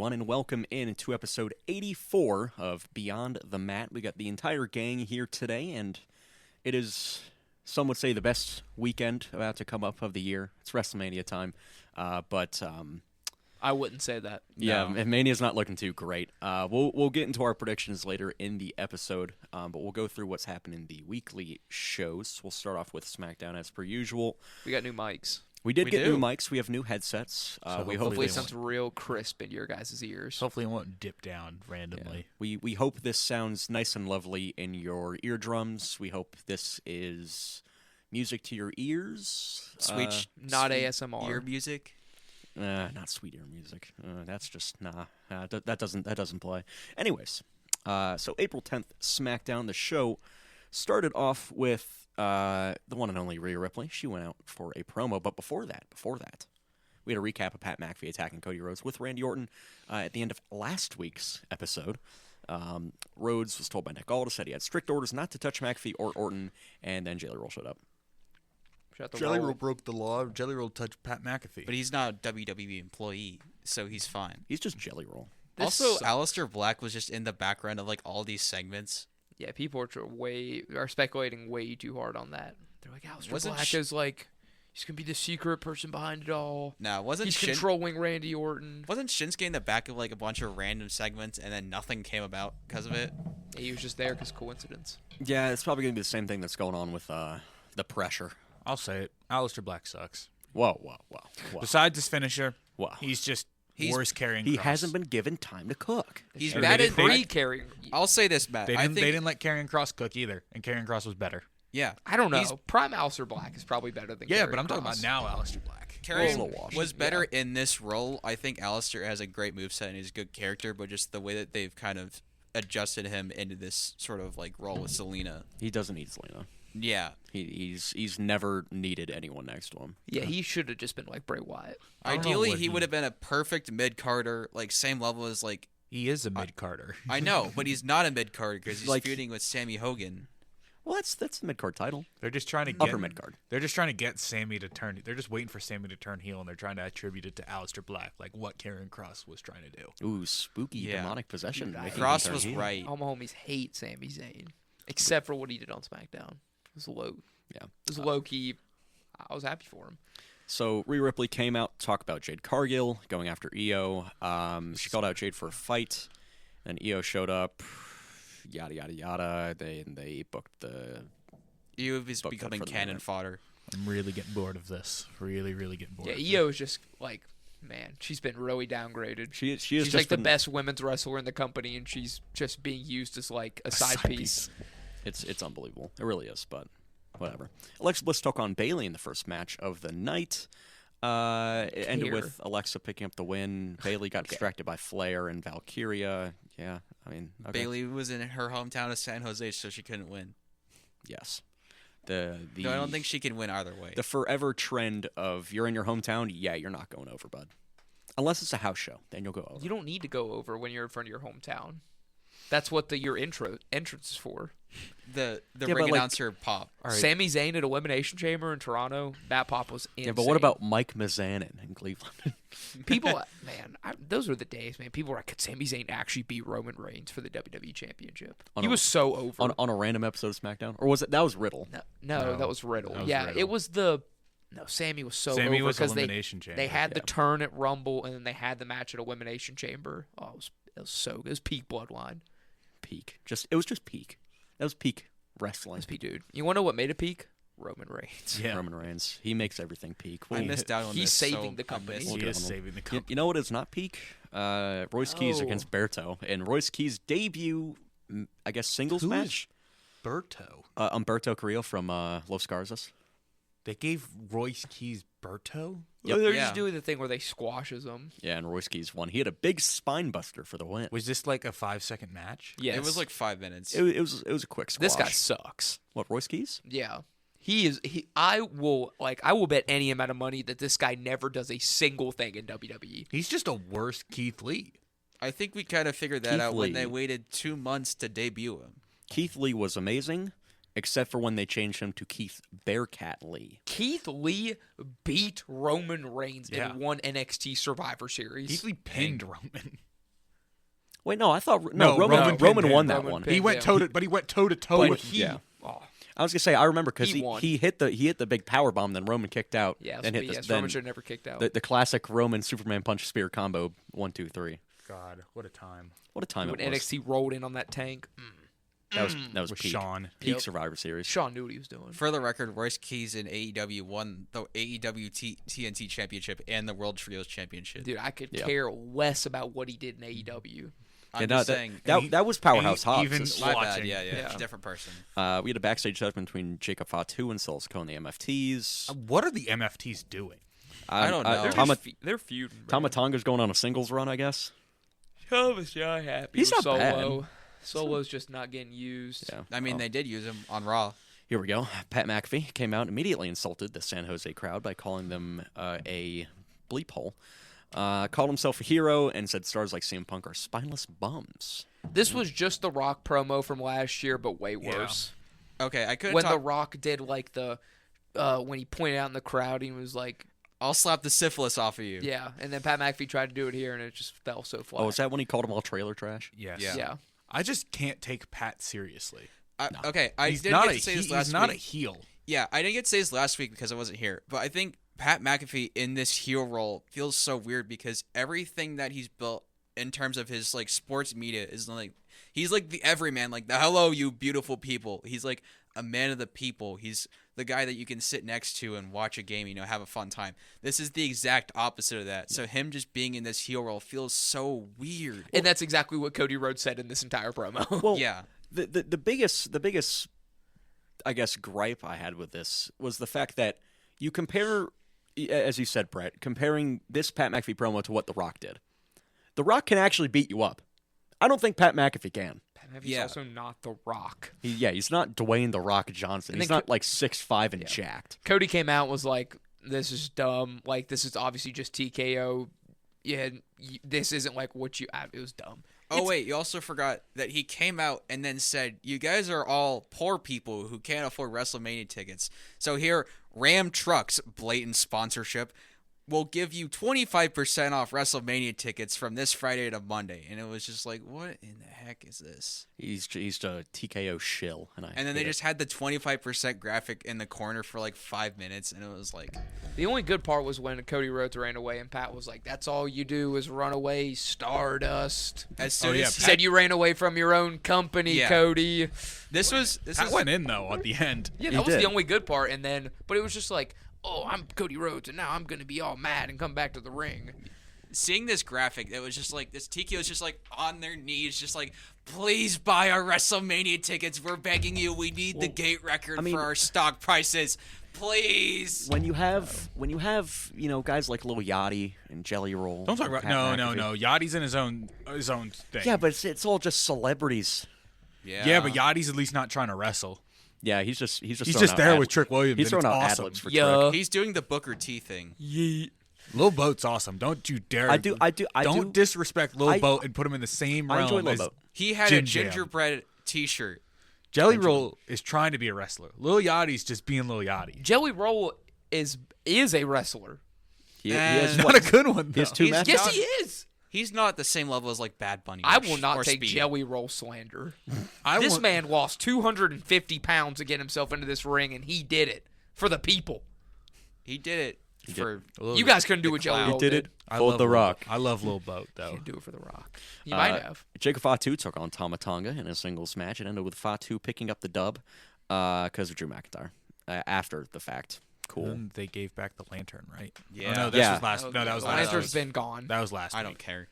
everyone, and welcome in to episode 84 of Beyond the Mat. We got the entire gang here today, and it is, some would say, the best weekend about to come up of the year. It's WrestleMania time, but I wouldn't say that. yeah, Mania's not looking too great. We'll get into our predictions later in the episode, but we'll go through what's happened in the weekly shows. We'll start off with SmackDown as per usual. We got new mics. We did get new mics. We have new headsets. So we Hopefully it sounds real crisp in your guys' ears. Hopefully it won't dip down randomly. Yeah. We hope this sounds nice and lovely in your eardrums. We hope this is music to your ears. Not ASMR. Ear music. Not sweet ear music. That's just that doesn't play. Anyways, so April 10th, SmackDown. The show started off with the one and only Rhea Ripley. She went out for a promo, but before that, we had a recap of Pat McAfee attacking Cody Rhodes with Randy Orton at the end of last week's episode. Rhodes was told by Nick Aldis that he had strict orders not to touch McAfee or Orton, and then Jelly Roll showed up. Jelly Roll broke the law. Jelly Roll touched Pat McAfee. But he's not a WWE employee, so he's fine. He's just Jelly Roll. Also, Aleister Black was just in the background of like all these segments. Yeah, people are speculating way too hard on that. They're like, Aleister Black is like, he's going to be the secret person behind it all. No, he's controlling Randy Orton. Wasn't Shinsuke in the back of like a bunch of random segments and then nothing came about because of it? Yeah, he was just there because coincidence. Yeah, it's probably going to be the same thing that's going on with the pressure. I'll say it. Aleister Black sucks. Whoa. Besides his finisher, he's worse carrying He cross. hasn't been given time to cook. He's They bad at didn't- pre-carrying. I'll say this, Matt. They didn't let Karrion Kross cook either, and Karrion Kross was better. Yeah. I don't know. Prime Aleister Black is probably better than Yeah, Karrion but I'm talking Kross. about now Aleister Black. Karrion was better in this role. I think Aleister has a great moveset and he's a good character, but just the way that they've kind of adjusted him into this sort of like role with Selena. He doesn't need Selena. Yeah. He's never needed anyone next to him. Yeah, he should have just been like Bray Wyatt. Ideally, he would have been a perfect mid-carder, like same level as like... He is a mid-carder. I know, but he's not a mid-carder because he's Like- feuding with Sammy Hogan. Well, that's the mid-card title. They're just trying to get Upper mid-card. They're just trying to get Sammy to turn. They're just waiting for Sammy to turn heel, and they're trying to attribute it to Aleister Black, like what Karrion Kross was trying to do. Ooh, spooky demonic possession. Dude, making Cross him was turn heel. right. All my homies hate Sami Zayn, except for what he did on SmackDown. It was low. Yeah. It was low key. I was happy for him. So Rhea Ripley came out to talk about Jade Cargill going after Io. She called out Jade for a fight, and Io showed up. Yada yada yada. They booked the. Io is Booked becoming for the cannon moment. fodder. I'm really getting bored of this. Really getting bored. Yeah, of Io is just like, man, she's been really downgraded. She is She's just like the been- best women's wrestler in the company, and she's just being used as like a side piece. It's unbelievable. It really is, but whatever. Alexa Bliss took on Bayley in the first match of the night. It ended with Alexa picking up the win. Bayley got distracted by Flair and Valkyria. Yeah, I mean, okay. Bayley was in her hometown of San Jose, so she couldn't win. Yes. No, I don't think she can win either way. The forever trend of you're in your hometown, yeah, you're not going over, bud. Unless it's a house show, then you'll go over. You don't need to go over when you're in front of your hometown. That's what your entrance is for. The Yeah, ring but, like- announcer pop. All right. Sami Zayn at Elimination Chamber in Toronto, that pop was insane. Yeah, but what about Mike Mizanin in Cleveland? people? Man, those were the days, man. People were like, could Sami Zayn actually beat Roman Reigns for the WWE Championship? He was so over. on a random episode of SmackDown? Or was it that was Riddle? No, that was Riddle. That was yeah, Riddle. it was the... No, Sammy was so Sammy over was because Elimination Chamber. they had the turn at Rumble, and then they had the match at Elimination Chamber. Oh, it was so good. It was peak Bloodline. Peak. It was just peak. That was peak wrestling. It was peak, dude. You want to know what made it peak? Roman Reigns. Yeah. Roman Reigns. He makes everything peak. I missed out on He's this. saving so the company. I missed He it. is saving the You, company. you know what is not peak? Royce Keys against Berto. And Royce Keys' debut, I guess, singles Who is match. Berto. Umberto Carrillo from Los Garzas. They gave Royce Keys Berto? Yep. They're Yeah. just doing the thing where they squashes them. Yeah, and Royce Keys won. He had a big spine buster for the win. Was this like a 5-second match? Yes. It was like 5 minutes. It was a quick squash. This guy sucks. What, Royce Keys? Yeah. He is. I will bet any amount of money that this guy never does a single thing in WWE. He's just a worse Keith Lee. I think we kind of figured that Keith out when Lee. they waited 2 months to debut him. Keith Lee was amazing, except for when they changed him to Keith Bearcat Lee. Keith Lee beat Roman Reigns Yeah. in one NXT Survivor Series. Keith Lee pinned Roman. Wait, no, I thought No, Roman pinned him. won that Roman one. pinned He went him. but he went toe to toe But with he- yeah. Oh, I was gonna say I remember because He won. he hit the big power bomb, then Roman kicked out. yeah, and hit yes, then Roman should have never kicked out. the classic Roman Superman punch spear combo 1 2 3. God, what a time. What a time when it was. NXT rolled in on that tank, That was With peak. Sean. Peak Yep. Survivor Series. Sean knew what he was doing. For the record, Royce Keys in AEW won the AEW TNT Championship and the World Trios Championship. Dude, I could Yeah. care less about what he did in AEW. I'm Yeah, just no, saying. that was Powerhouse Hobbs. even- My bad. watching. Yeah. Yeah. Different person. We had a backstage segment between Jacob Fatu and Silsco and the MFTs. What are the MFTs doing? I don't know. They're feuding. Tama Tonga's going on a singles run, I guess. Thomas, yeah, happy. He's with not bad. Solo. Solo's just not getting used. Yeah. I mean, Well, they did use him on Raw. here we go. Pat McAfee came out and immediately insulted the San Jose crowd by calling them a bleep hole. Called himself a hero and said stars like CM Punk are spineless bums. This was just the Rock promo from last year, but way worse. Okay, I couldn't When talk. the Rock did like the when he pointed out in the crowd, he was like, I'll slap the syphilis off of you. yeah. And then Pat McAfee tried to do it here, and it just fell so flat. Oh, is that when he called them all trailer trash? Yes. Yeah. Yeah. I just can't take Pat seriously. Okay, I He's didn't not get a to say this he's last not a week. heel. Yeah, I didn't get to say this last week because I wasn't here. But I think Pat McAfee in this heel role feels so weird because everything that he's built in terms of his like sports media is like he's like the everyman, like the hello you beautiful people. He's like a man of the people. He's the guy that you can sit next to and watch a game, have a fun time. This is the exact opposite of that. So him just being in this heel role feels so weird. And that's exactly what Cody Rhodes said in this entire promo. Well, Yeah. The biggest, I guess, gripe I had with this was the fact that you compare, as you said, Brett, comparing this Pat McAfee promo to what The Rock did. The Rock can actually beat you up. I don't think Pat McAfee can. Pat McAfee's Yeah. also not The Rock. He's not Dwayne The Rock Johnson. And He's then not like 6'5" and jacked. Cody came out and was like, this is dumb. Like, this is obviously just TKO. Yeah, this isn't like what you... It was dumb. Oh, wait, you also forgot that he came out and then said, you guys are all poor people who can't afford WrestleMania tickets. So here, Ram Trucks, blatant sponsorship, will give you 25% off WrestleMania tickets from this Friday to Monday. And it was just like, what in the heck is this? He's a TKO shill. And And then they just had the 25% graphic in the corner for like 5 minutes, and it was like... The only good part was when Cody Rhodes ran away and Pat was like, that's all you do is run away, Stardust. As soon as He said you ran away from your own company, Yeah. Cody. this Pat went in though at the end. Yeah, He that was did. the only good part. And then, but it was just like, oh, I'm Cody Rhodes, and now I'm going to be all mad and come back to the ring. seeing this graphic, it was just like this TKO's just like on their knees, just like, please buy our WrestleMania tickets. We're begging you. We need the gate record for our stock prices. Please. When you have guys like Lil Yachty and Jelly Roll. Don't talk and about Pat no. McAfee. Yachty's in his own thing. Yeah, but it's all just celebrities. Yeah, but Yachty's at least not trying to wrestle. Yeah, he's just He's throwing just out there ad- with Trick Williams. He's and throwing it's out awesome. ad-libs for Yeah. Trick. He's doing the Booker T thing. Lil Boat's awesome. Don't you dare. I do. Don't disrespect Lil Boat and put him in the same I enjoy realm Lil as Boat. He had Jim a Jam. gingerbread T-shirt. Jelly Roll is trying to be a wrestler. Lil Yachty's just being Lil Yachty. Jelly Roll is a wrestler. He has Not a good one He has though. two He's matches. Yes, not- he is. He's not at the same level as like Bad Bunny. I or- will not or take Speed. Jelly Roll slander. I This want- man lost 250 pounds to get himself into this ring, and he did it for the people. He did it for. You guys couldn't do what Jelly clown. Roll He did it. I Pulled love the Lil- Rock. I love Lil Boat though. Can't do it for the Rock. He might have. Jacob Fatu took on Tama Tonga in a singles match. It ended with Fatu picking up the dub because of Drew McIntyre after the fact. Cool. And they gave back the lantern, right? Yeah. Oh, no, this Yeah. was last. No, that was last. Lantern's been gone. That was last. I don't week. care.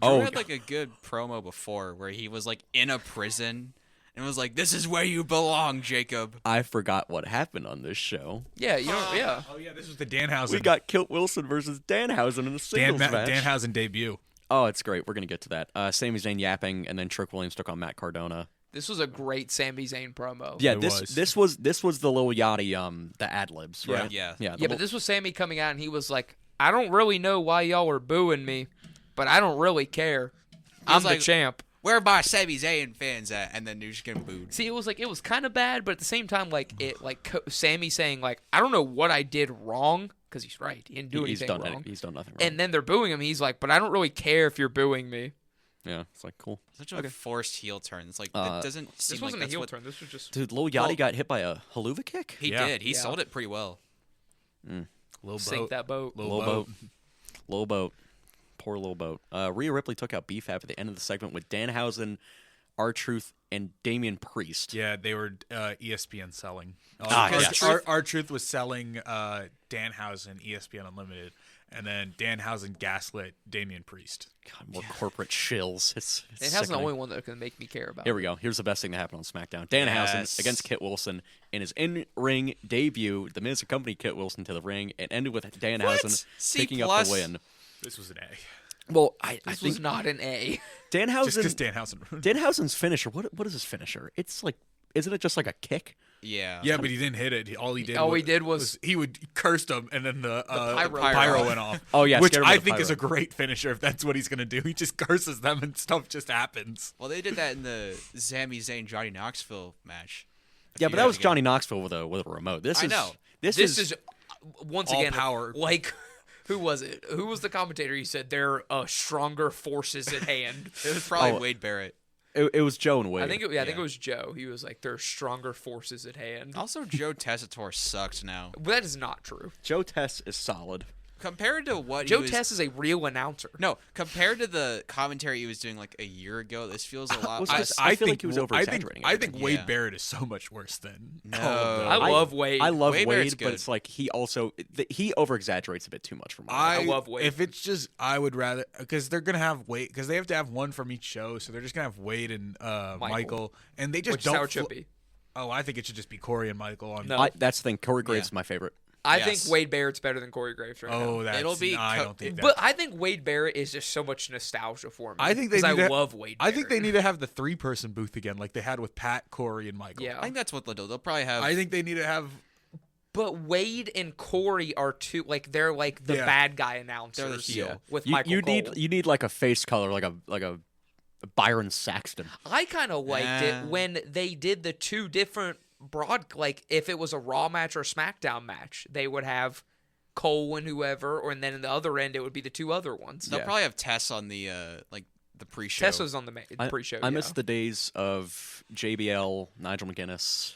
Drew Oh, had like a good promo before where he was like in a prison and was like, "This is where you belong, Jacob." I forgot what happened on this show. Yeah, you know, yeah. Oh yeah, this was the Danhausen. We got Kilt Wilson versus Danhausen in a singles match. Danhausen debut. Oh, it's great. We're gonna get to that. Sami Zayn yapping, and then Trick Williams took on Matt Cardona. This was a great Sami Zayn promo. Yeah, It this was the Lil Yachty the ad libs, right? Yeah. yeah. Yeah, but this was Sammy coming out, and he was like, I don't really know why y'all are booing me, but I don't really care. I'm like- the champ. Where my Sami Zayn fans at? And then they're just getting booed. See, it was kind of bad, but at the same time, Sammy saying like, I don't know what I did wrong, because he's right. He didn't do he's anything done wrong. He's done nothing wrong. And then they're booing him. He's like, but I don't really care if you're booing me. Yeah, it's like cool. Such a forced heel turn. It's like it doesn't seem This wasn't like a heel that's turn. This was just Dude, Lil Yachty got hit by a haluva kick? He did. He sold it pretty well. Little sink boat. that boat. Little boat. Low boat. Poor little boat. Rhea Ripley took out Beef at the end of the segment with Danhausen, R-Truth, and Damian Priest. Yeah, they were ESPN selling. Yes. R-Truth was selling Danhausen, ESPN Unlimited, and then Danhausen gaslit Damian Priest. God, more corporate shills. It's It has the sickening. only one that can make me care about. Here we go. Here's the best thing that happened on SmackDown. Danhausen against Kit Wilson in his in-ring debut. The Miz accompanied Kit Wilson to the ring and ended with Danhausen picking up the win. This was an A. Well, This was not an A. Just because Danhausen. Danhausen. Danhausen's finisher. What is his finisher? It's like, isn't it just like a kick? Yeah. Yeah, but he didn't hit it. All he did was he would curse them, and then the pyro went off. Oh yeah, which scared him I with the think is pyro. a great finisher if that's what he's gonna do. He just curses them, and stuff just happens. Well, they did that in the Sami Zayn Johnny Knoxville match. Yeah, but that was Johnny Knoxville with a remote. This I is know. This is once all again power. like. Who was it? Who was the commentator? He said there are stronger forces at hand. It was probably Wade Barrett. It was Joe and Wade. I think it was Joe. He was like, there are stronger forces at hand. Also, Joe Tessitore sucks now. But that is not true. Joe Tess is solid. Compared to what Joe Tess is a real announcer. No, compared to the commentary he was doing like a year ago, this feels a lot less. I feel like he was over-exaggerating. I think Wade Yeah. Barrett is so much worse than No. all of them. I love Wade. I love Wade Barrett's Wade, but good. it's like he also he over-exaggerates a bit too much for me. I love Wade. If it's just, I would rather because they're gonna have Wade because they have to have one from each show, so they're just gonna have Wade and Michael, and they just which don't. is how it should be. Oh, I think it should just be Corey and Michael on. No. That's the thing. Corey Graves is my favorite. I Yes. think Wade Barrett's better than Corey Graves right now. Oh, that's It'll be I co- don't think that. But I think Wade Barrett is just so much nostalgia for me. I think they 'cause need I to- love Wade I Barrett. think they need to have the 3-person booth again, like they had with Pat, Corey, and Michael. Yeah. I think that's what they'll do. They'll probably have. I think they need to have. But Wade and Corey are they're like the Yeah. bad guy announcers. They're the heel. With You Michael Cole. need like a face color, like a Byron Saxton. I kind of liked it when they did the two different like if it was a Raw match or a SmackDown match, they would have Cole and whoever, and then in the other end it would be the two other ones. They'll Yeah. probably have Tess on the the pre-show. Tessa's on the pre-show. I miss the days of JBL, Nigel McGuinness.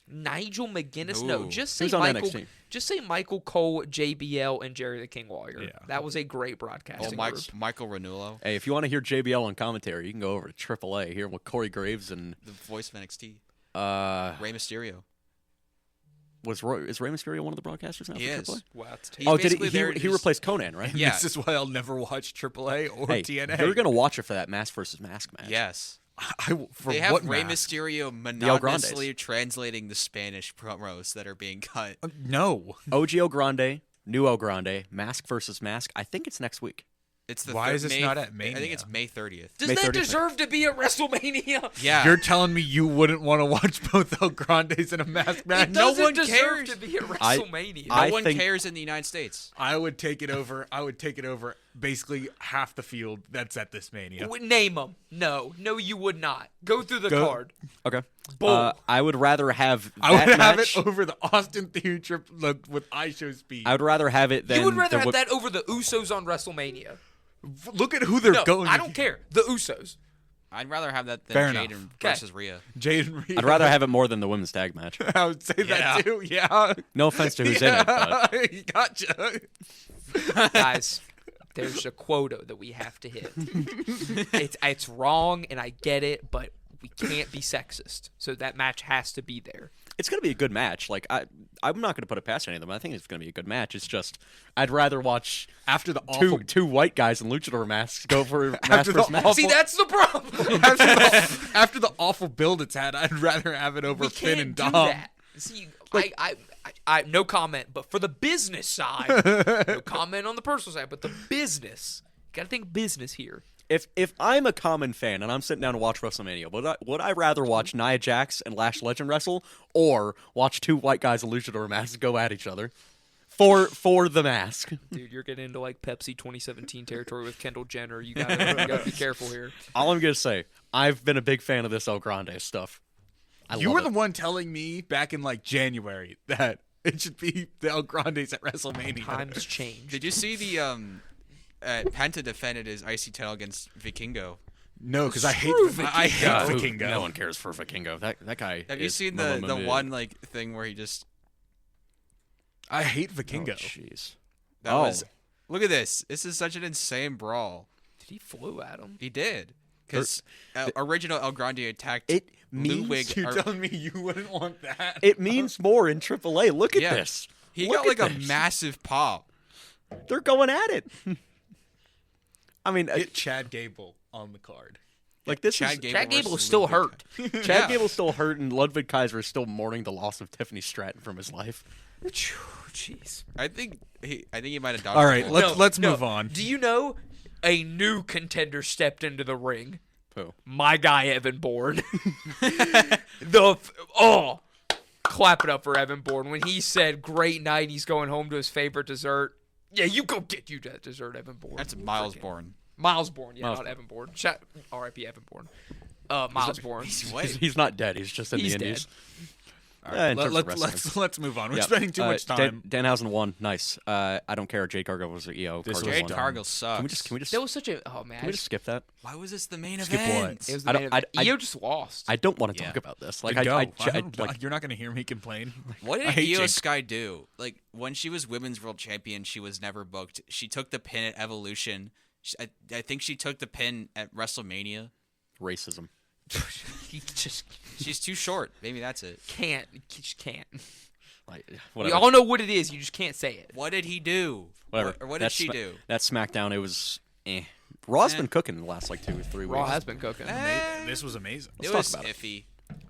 Nigel McGuinness. Ooh. No, just say Who's on Michael. NXT? Just say Michael Cole, JBL, and Jerry the King Lawyer. Yeah. That was a great broadcasting group. Michael Ranullo, Hey, if you want to hear JBL on commentary, you can go over to AAA, hear him with Corey Graves and the voice of NXT, uh, Rey Mysterio. is Rey Mysterio one of the broadcasters now? He for is. AAA? Wow, that's He's Oh, did basically he? there He just- replaced Conan, right? Yeah. This is why I'll never watch AAA or Hey, TNA. you're gonna watch it for that mask versus mask match. Yes. For They have what Rey mask? Mysterio Grandes. monotonously translating the Spanish promos that are being cut. No. OG El Grande, New El Grande, mask versus mask. I think it's next week. It's the Why thir- is this May, not at I Mania? think it's May 30th. Does May that 30th. deserve to be at WrestleMania? Yeah. You're telling me you wouldn't want to watch both El Grandes in a mask match? It No doesn't one deserve cares. to be at I- WrestleMania. no I one think- cares in the United States. I would take it over. Basically half the field that's at this Mania. Name them. No, you would not. Go through the Go- card. Okay. Bull. I would rather have I would that have match. it over the Austin Theory trip with iShow Speed. I would rather have it than You would rather the have whip- that over the Usos on WrestleMania. Look at who they're No, going. I don't care. The Usos. I'd rather have that Fair than enough. Jaden Okay. versus Rhea. Jaden Reed. I'd rather have it more than the women's tag match. I would say that too. Yeah. No offense to who's in it, but Gotcha. Guys, there's a quota that we have to hit. It's wrong, and I get it, but we can't be sexist. So that match has to be there. it's gonna be a good match. Like I'm not gonna put it past any of them. I think it's gonna be a good match. It's just I'd rather watch After the awful. two white guys in luchador masks go for mask After the versus mask. awful- See, that's the problem. after the awful build it's had, I'd rather have it over We Finn can't and do Dom. that. See, I no comment, but for the business side, no comment on the personal side, but the business, gotta think business here. If I'm a common fan and I'm sitting down to watch WrestleMania, would I rather watch Nia Jax and Lash Legend wrestle or watch two white guys in luchador masks go at each other for the mask? Dude, you're getting into like Pepsi 2017 territory with Kendall Jenner. You gotta be careful here. All I'm gonna say, I've been a big fan of this El Grande stuff. You love were it. the one telling me back in like January that it should be the El Grandes at WrestleMania. Times change. Did you see the Penta defended his IC title against Vikingo? No, because I hate Vikingo. No one cares for Vikingo. That guy. Have you is seen Mamma the Mia. one like thing where he just I hate Oh, Vikingo. jeez. that was look at this. This is such an insane brawl. Did he flew at him? He did because original El Grande attacked It Ludwig. means You're telling me you wouldn't want that? it means more in AAA. Look at Yeah. this. He Look got like at a this. massive pop. They're going at it. I mean, Get Chad Gable on the card. like this Chad is Gable Chad Gable versus is still Ludwig. hurt. Chad Gable's still hurt, and Ludwig Kaiser is still mourning the loss of Tiffany Stratton from his life. Jeez. I think he might have dodged. All right, the bullet. let's move on. Do you know a new contender stepped into the ring? Who? My guy Evan Bourne. Clap it up for Evan Bourne when he said, "Great night." He's going home to his favorite dessert. Yeah, you go get you that dessert, Evan Bourne. That's Miles Bourne. Miles Bourne, yeah, Miles not Evan Bourne. R.I.P. Evan Bourne. Miles Bourne. What? He's not dead. He's just in He's the Indies. All right, in terms of wrestling. let's move on. We're Yeah. spending too much time. Danhausen won. Nice. I don't care. Jade Cargill was the EO. This Cargill was Jade won. Cargill sucks. Can we just That was such a man. can we just skip that? Why was this the main Skip event? what? It was the I main don't- event. I- Io just lost. I don't want to Yeah. talk about this. Like, Like you're not going to hear me complain. What I did hate Io Jade. Sky do? Like when she was women's world champion, she was never booked. She took the pin at Evolution. I think she took the pin at WrestleMania. racism. He just She's too short. Maybe that's it. can't. You just can't. Like, We whatever. all know what it is. You just can't say it. What did he do? Whatever. Or what did she do? That SmackDown, it was. Raw's Eh. been cooking the last like 2 or 3 weeks. Raw has been cooking. This was amazing. It talk was about it. iffy.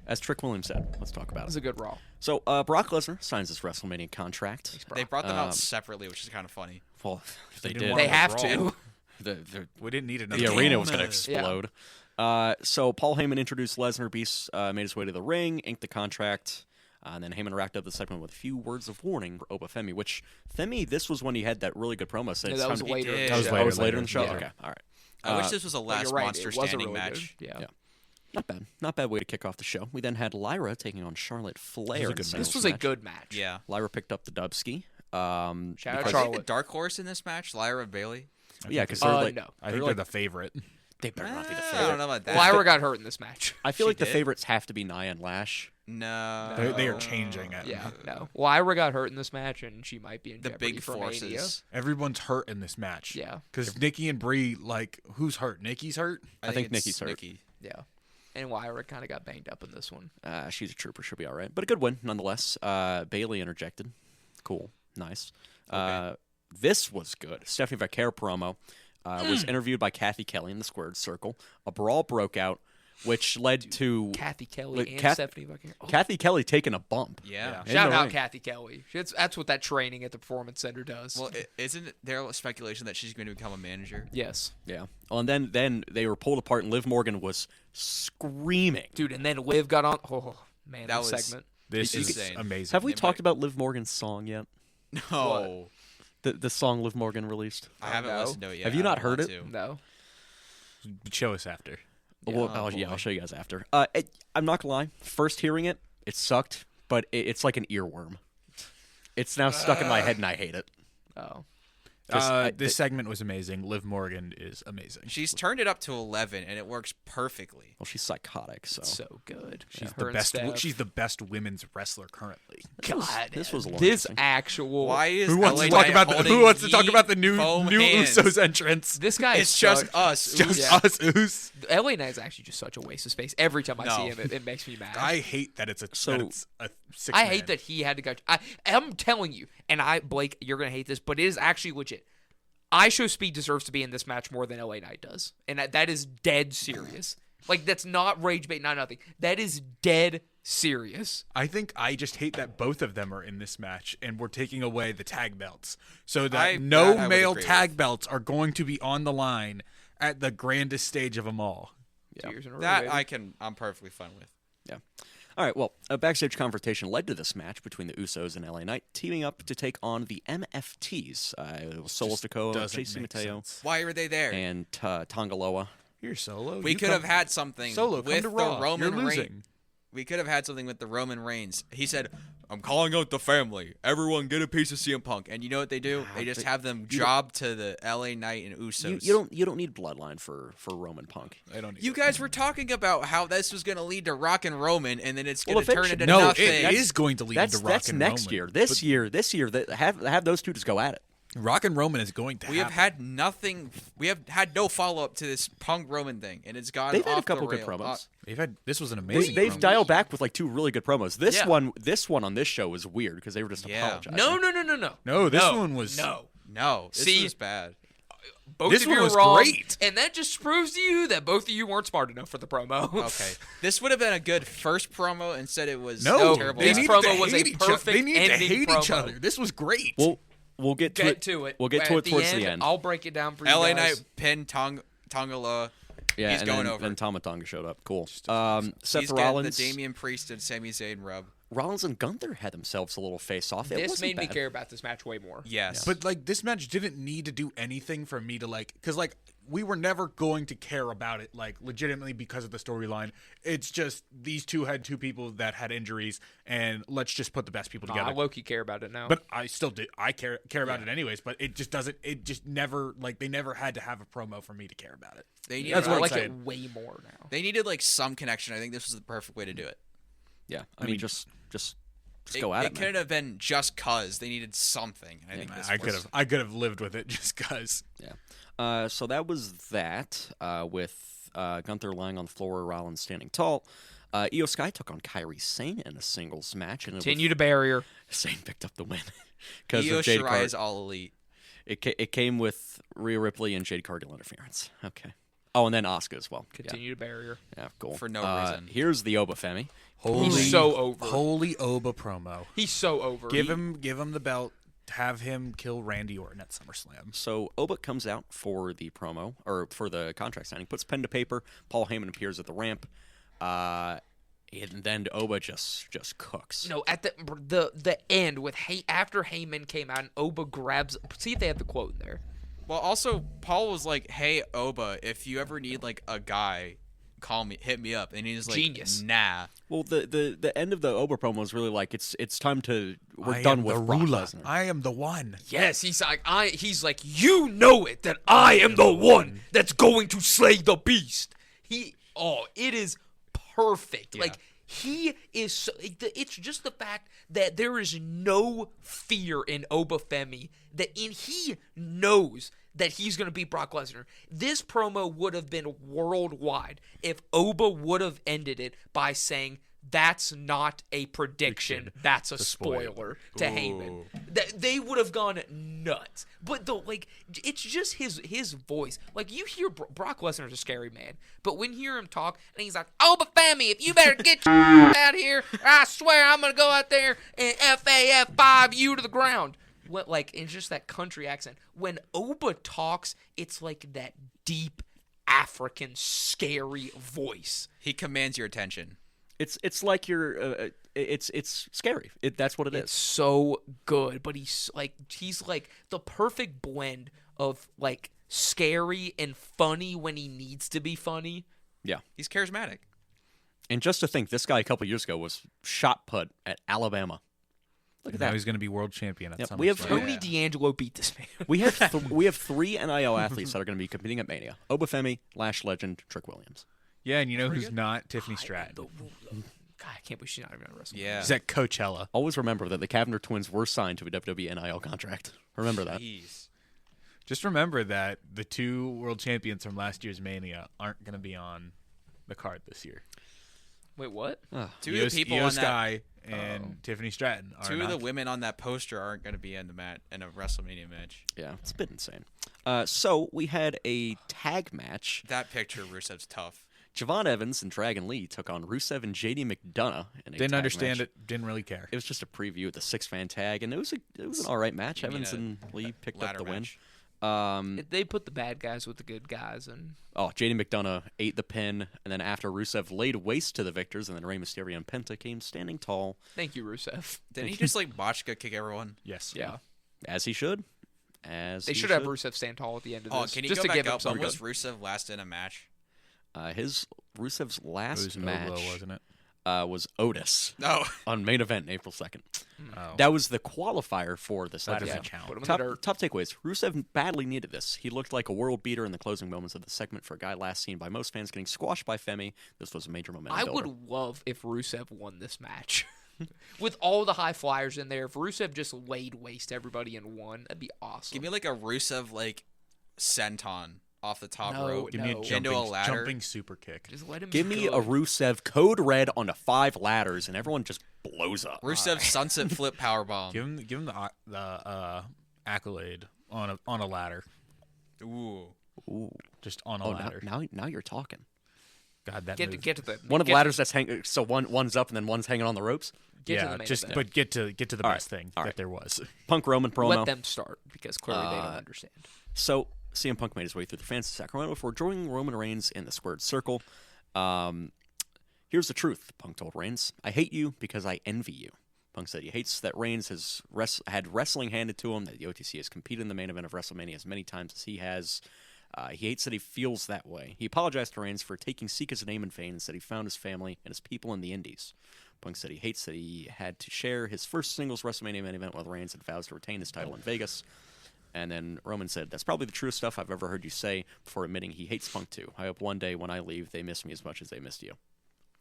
As Trick Williams said, let's talk It about was it. a good Raw. So Brock Lesnar signs his WrestleMania contract. They brought them out separately, which is kind of funny. Well, if they didn't did. want They to have Raw. to. The We didn't need another. the game. arena was going to Yeah. explode. So Paul Heyman introduced Lesnar. Beast made his way to the ring, inked the contract, and then Heyman wrapped up the segment with a few words of warning for Opa Femi. Which Femi, this was when he had that really good promo. Said Yeah, it's that time was to- later. in did. the That was show. Oh, it was later later in the show. yeah. Okay, all right. I wish this was the But last you're right, monster it was a standing really match. good- Yeah. Yeah. Not bad. Not bad way to kick off the show. We then had Lyra taking on Charlotte Flair. a good in a match. This singles was a match. good match. Yeah. Lyra picked up the Dubski. Shout out Are because- they the Charlotte. dark horse in this match? Lyra Bailey? Yeah, because they're like, No. I think they're the favorite. they better not be the I favorite. don't know about that. Lyra got hurt in this match. I feel She like the did? favorites have to be Nia and Lash. No. They are changing it. Yeah, no. Lyra got hurt in this match, and she might be in The jeopardy big for Mania. forces. Everyone's hurt in this match. Yeah. Because Nikki and Brie, like, who's hurt? Nikki's hurt? I think it's Nikki's hurt. Nikki. Yeah. And Lyra kind of got banged up in this one. She's a trooper. She'll be all right. But a good win, nonetheless. Bailey interjected. Cool. Nice. This was good. Stephanie Vaquer promo was interviewed by Kathy Kelly in the Squared Circle. A brawl broke out, which led to Kathy Kelly Look, and Kath- Stephanie Vaquer. Oh, Kathy Kelly taking a bump. Yeah. In shout the out ring. Kathy Kelly. That's what that training at the Performance Center does. Well, isn't there speculation that she's going to become a manager? yes. Yeah. Well, and then they were pulled apart, and Liv Morgan was screaming. Dude, and then Liv got on. Oh, man, That that was- segment. This is Insane. amazing. Have we Anybody- talked about Liv Morgan's song yet? No. The song Liv Morgan released? I haven't no. listened to it yet. Have you I not don't heard want it? to. No. Show us after. Well, Oh, yeah, I'll boy. show you guys after. I'm not gonna lie. First hearing it, it sucked, but it's like an earworm. It's now stuck in my head, and I hate it. Oh. This segment was amazing. Liv Morgan is amazing. She's turned it up to 11, and it works perfectly. Well, she's psychotic, so. So good. She's Her the and best. Steph. She's the best women's wrestler currently. God. this was a little This interesting. actual. Why is Who wants LA to talk Knight about the holding Who wants to talk heat about the new foam hands? Usos entrance? This guy It's is just such- us. Just Yeah. us Usos. LA Knight is actually just such a waste of space. Every time I No. see him, it makes me mad. I hate that it's a So- that it's a six. I hate that he had to go. I'm telling you, and Blake, you're gonna hate this, but it is actually legit. I Show Speed deserves to be in this match more than LA Knight does, and that is dead serious. Like that's not rage bait, not nothing. That is dead serious. I think I just hate that both of them are in this match, and we're taking away the tag belts, so that I no would male agree tag with. belts are going to be on the line at the grandest stage of them all. 2 years in a row. That baby. I'm perfectly fine with. Yeah. All right, well, a backstage confrontation led to this match between the Usos and LA Knight, teaming up to take on the MFTs. It was Solo Sikoa, Doesn't JC make Mateo, sense. Why were they there? and Tongaloa. You're Solo. We You could come- have had something Solo. Come with to the Raw. Roman You're Reigns. losing. We could have had something with the Roman Reigns. He said, I'm calling out the family. Everyone get a piece of CM Punk. And you know what they do? They just have them job to the LA Knight and Usos. You don't need bloodline for Roman Punk. I don't. You guys were talking about how this was going to lead to Rock and Roman, and then it's going to turn into nothing. It is going to lead into Rock That's and next Roman. year. This year, have those two just go at it. Rock and Roman is going to. We have had nothing. We have had no follow up to this Punk Roman thing, and it's gone. They've had a off couple the good rail. promos. This was an amazing. They've promo. dialed back with like 2 really good promos. This Yeah. one on this show was weird because they were just apologizing. No. No, this one was No, this See, was bad. Both This of one you was are wrong, great. and that just proves to you that both of you weren't smart enough for the promo. Okay, this would have been a good first promo. Instead, it was No, terrible. they This need promo to was hate a each other. perfect They need to ending hate each promo. other. This was great. We'll get to it. We'll get to it towards the end. I'll break it down for you LA guys. Knight pinned Tongaloa. Yeah, he's and going then, over. Then Tama Tonga showed up. Cool. He's Seth getting Rollins, the Damian Priest and Sami Zayn rub. Rollins and Gunther had themselves a little face-off. It This wasn't made me bad. care about this match way more. Yes, But like this match didn't need to do anything for me to like, because like we were never going to care about it like legitimately because of the storyline. It's just these two had 2 people that had injuries, and let's just put the best people together. I low-key care about it now. But I still do. I care about it anyways. But it just doesn't. It just never like they never had to have a promo for me to care about it. they needed, That's what I I'm like saying. it way more now. they needed like some connection. I think this was the perfect way to do it. Yeah, I mean, just go at It it. couldn't have been just cause they needed something. I think this was. I could have lived with it just cause. Yeah. So that was that with Gunther lying on the floor, Rollins standing tall. Io Sky took on Kairi Sane in a singles match, and Continue to barrier. Sane picked up the win because Io of Jade Shirai is Cargill. all elite. It came with Rhea Ripley and Jade Cargill interference. Okay. Oh, and then Asuka as well. Continue to barrier. Yeah, cool. For no reason. Here's the Oba Femi. He's so over. Holy Oba promo. He's so over. Give him the belt. Have him kill Randy Orton at SummerSlam. So Oba comes out for the promo or for the contract signing, puts pen to paper. Paul Heyman appears at the ramp, and then Oba just cooks. No, at the end with after Heyman came out and Oba grabs. See if they have the quote in there. Well, also Paul was like, "Hey Oba, if you ever need like a guy, call me, hit me up." And he's like, Genius. "Nah." Well, the end of the Oba promo was really like it's time to we're I done am with the Brock ruler. Lesnar. I am the one. Yes, he's like you know it that I am the one that's going to slay the beast. It is perfect. Like he is. It's just the fact that there is no fear in Oba Femi he knows that he's going to beat Brock Lesnar. This promo would have been worldwide if Oba would have ended it by saying, "That's not a prediction. That's a spoiler to Heyman." They would have gone nuts. But it's just his voice. Like you hear Brock Lesnar's a scary man, but when you hear him talk and he's like, "Oba Femi, if you better get your out here, I swear I'm gonna go out there and FAF5 you to the ground." It's just that country accent. When Oba talks, it's like that deep African scary voice. He commands your attention. It's like you're. It's scary. That's what it It's is. so good, but he's like the perfect blend of like scary and funny when he needs to be funny. Yeah. He's charismatic. And just to think, this guy a couple years ago was shot put at Alabama. Look at Now that. he's going to be world champion at Yep, SummerSlam. we have Tony D'Angelo beat this man. We have 3 NIL athletes that are going to be competing at Mania: Oba Femi, Lash Legend, Trick Williams. Yeah, and you know who's not? Tiffany God, Stratton. I can't believe she's not even at WrestleMania. Yeah. He's at Coachella. Always remember that the Cavender twins were signed to a WWE NIL contract. Remember that. Jeez. Just remember that the 2 world champions from last year's Mania aren't going to be on the card this year. Wait, what? Two of the people on that. Sky and Tiffany Stratton are Two not. of the women on that poster aren't going to be in a WrestleMania match. Yeah, it's a bit insane. So we had a tag match. That picture, Rusev's tough. Javon Evans and Dragon Lee took on Rusev and JD McDonough in a Didn't tag understand match. it. Didn't really care. It was just a preview of the 6-fan tag, and it was an all right match. You mean Evans a and Lee picked up ladder the win. match. They put the bad guys with the good guys, and JD McDonough ate the pin, and then after Rusev laid waste to the victors, and then Rey Mysterio and Penta came standing tall, thank you, Rusev. Didn't he just like botchka kick everyone? Yes. Yeah, as he should. they should have Rusev stand tall at the end of Oh, this, can you just go to give back him up? When something. was Rusev last in a match? Rusev's It last was match Obo, wasn't it? was Otis No. on main event April 2nd. Oh. That was the qualifier for this That episode. doesn't count. Put him in the Top, dirt. top takeaways. Rusev badly needed this. He looked like a world beater in the closing moments of the segment for a guy last seen by most fans getting squashed by Femi. This was a major momentum I builder. would love if Rusev won this match. With all the high flyers in there, if Rusev just laid waste to everybody and won, that'd be awesome. Give me like a Rusev like senton off the top No, rope. Give me a No. Into a ladder. jumping super kick. Just let him Give me go. a Rusev code red onto 5 ladders, and everyone just blows up. Rusev sunset flip powerbomb. Give him the accolade on a ladder. Ooh. Ooh. Just on a Oh, ladder. now you're talking. God, that Get move. to the One of the get- ladders that's hanging. So one's up and then one's hanging on the ropes. Get to yeah, the main just event. but get to the All best thing all that right. there was. Punk Roman promo. Let them start because clearly they don't understand. So CM Punk made his way through the fans of Sacramento before joining Roman Reigns in the squared circle. Here's the truth, Punk told Reigns. I hate you because I envy you. Punk said he hates that Reigns has had wrestling handed to him, that the OTC has competed in the main event of WrestleMania as many times as he has. He hates that he feels that way. He apologized to Reigns for taking Sika's name in vain and said he found his family and his people in the Indies. Punk said he hates that he had to share his first singles WrestleMania main event with Reigns and vows to retain his title in Vegas. And then Roman said, that's probably the truest stuff I've ever heard you say, before admitting he hates Punk too. I hope one day when I leave, they miss me as much as they missed you.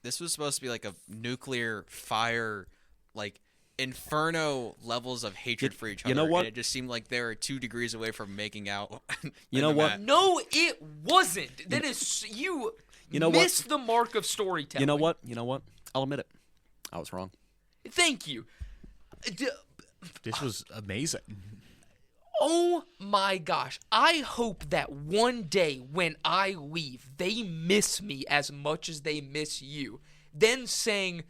This was supposed to be like a nuclear fire, like inferno levels of hatred for each other. you know what? And it just seemed like they were 2 degrees away from making out. You know what? No, it wasn't. That is you. You know what? missed the mark of storytelling. You know what? I'll admit it. I was wrong. Thank you. This was amazing. Oh my gosh. I hope that one day when I leave, they miss me as much as they miss you. Then saying,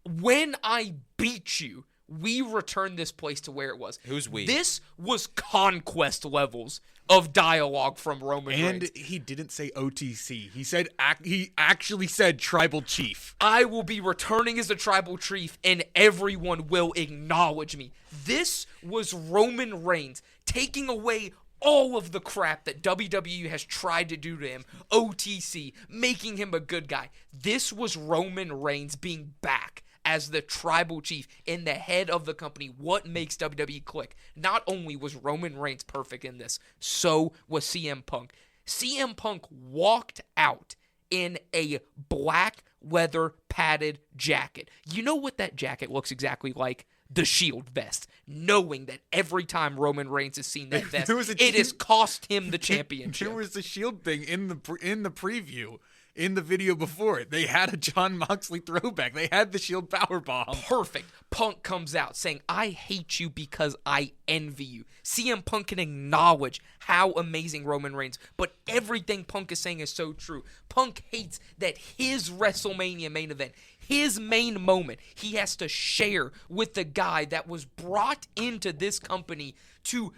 when I beat you, we return this place to where it was. Who's we? This was conquest levels of dialogue from Roman And Reigns. he didn't say OTC. He said he actually said tribal chief. I will be returning as a tribal chief, and everyone will acknowledge me. This was Roman Reigns taking away all of the crap that WWE has tried to do to him. OTC, making him a good guy. This was Roman Reigns being back as the tribal chief in the head of the company. What makes WWE click? Not only was Roman Reigns perfect in this, so was CM Punk. CM Punk walked out in a black leather padded jacket. You know what that jacket looks exactly like? The Shield vest. Knowing that every time Roman Reigns has seen that vest, There was a it has team- cost him the championship. There was the shield thing in the preview. In the video before it, they had a John Moxley throwback. They had the shield powerbomb. Perfect. Punk comes out saying, I hate you because I envy you. CM Punk can acknowledge how amazing Roman Reigns, but everything Punk is saying is so true. Punk hates that his WrestleMania main event, his main moment, he has to share with the guy that was brought into this company to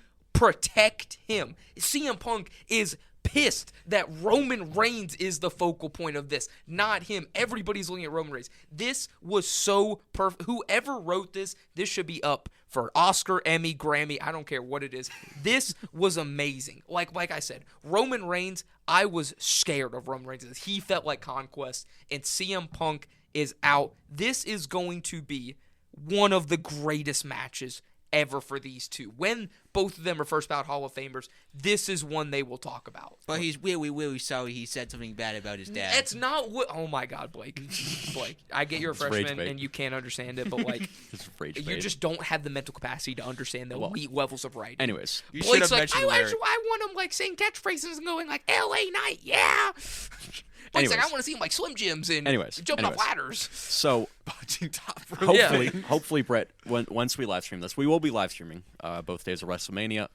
protect him. CM Punk is pissed that Roman Reigns is the focal point of this, not him. Everybody's looking at Roman Reigns. This was so perfect. Whoever wrote this should be up for Oscar, Emmy, Grammy. I don't care what it is. This was amazing. Like I said, Roman Reigns, I was scared of Roman Reigns. He felt like conquest, and CM Punk is out. This is going to be one of the greatest matches ever for these two. When both of them are first bout Hall of Famers, this is one they will talk about. But he's really sorry he said something bad about his dad. It's not what. Oh my God, Blake. Blake, I get you're a It's rage freshman bait. and you can't understand it, but like, It's rage you bait. just don't have the mental capacity to understand the elite levels of writing. Anyways, You should Blake's have like, mentioned Larry. I want him like saying catchphrases and going like LA Night, yeah. Blake's like, I Anyways. want to see him like Slim Jims and Anyways. jumping off ladders. so Punching top rope. hopefully, Brett, once we live stream this, we will be live streaming both days of WrestleMania.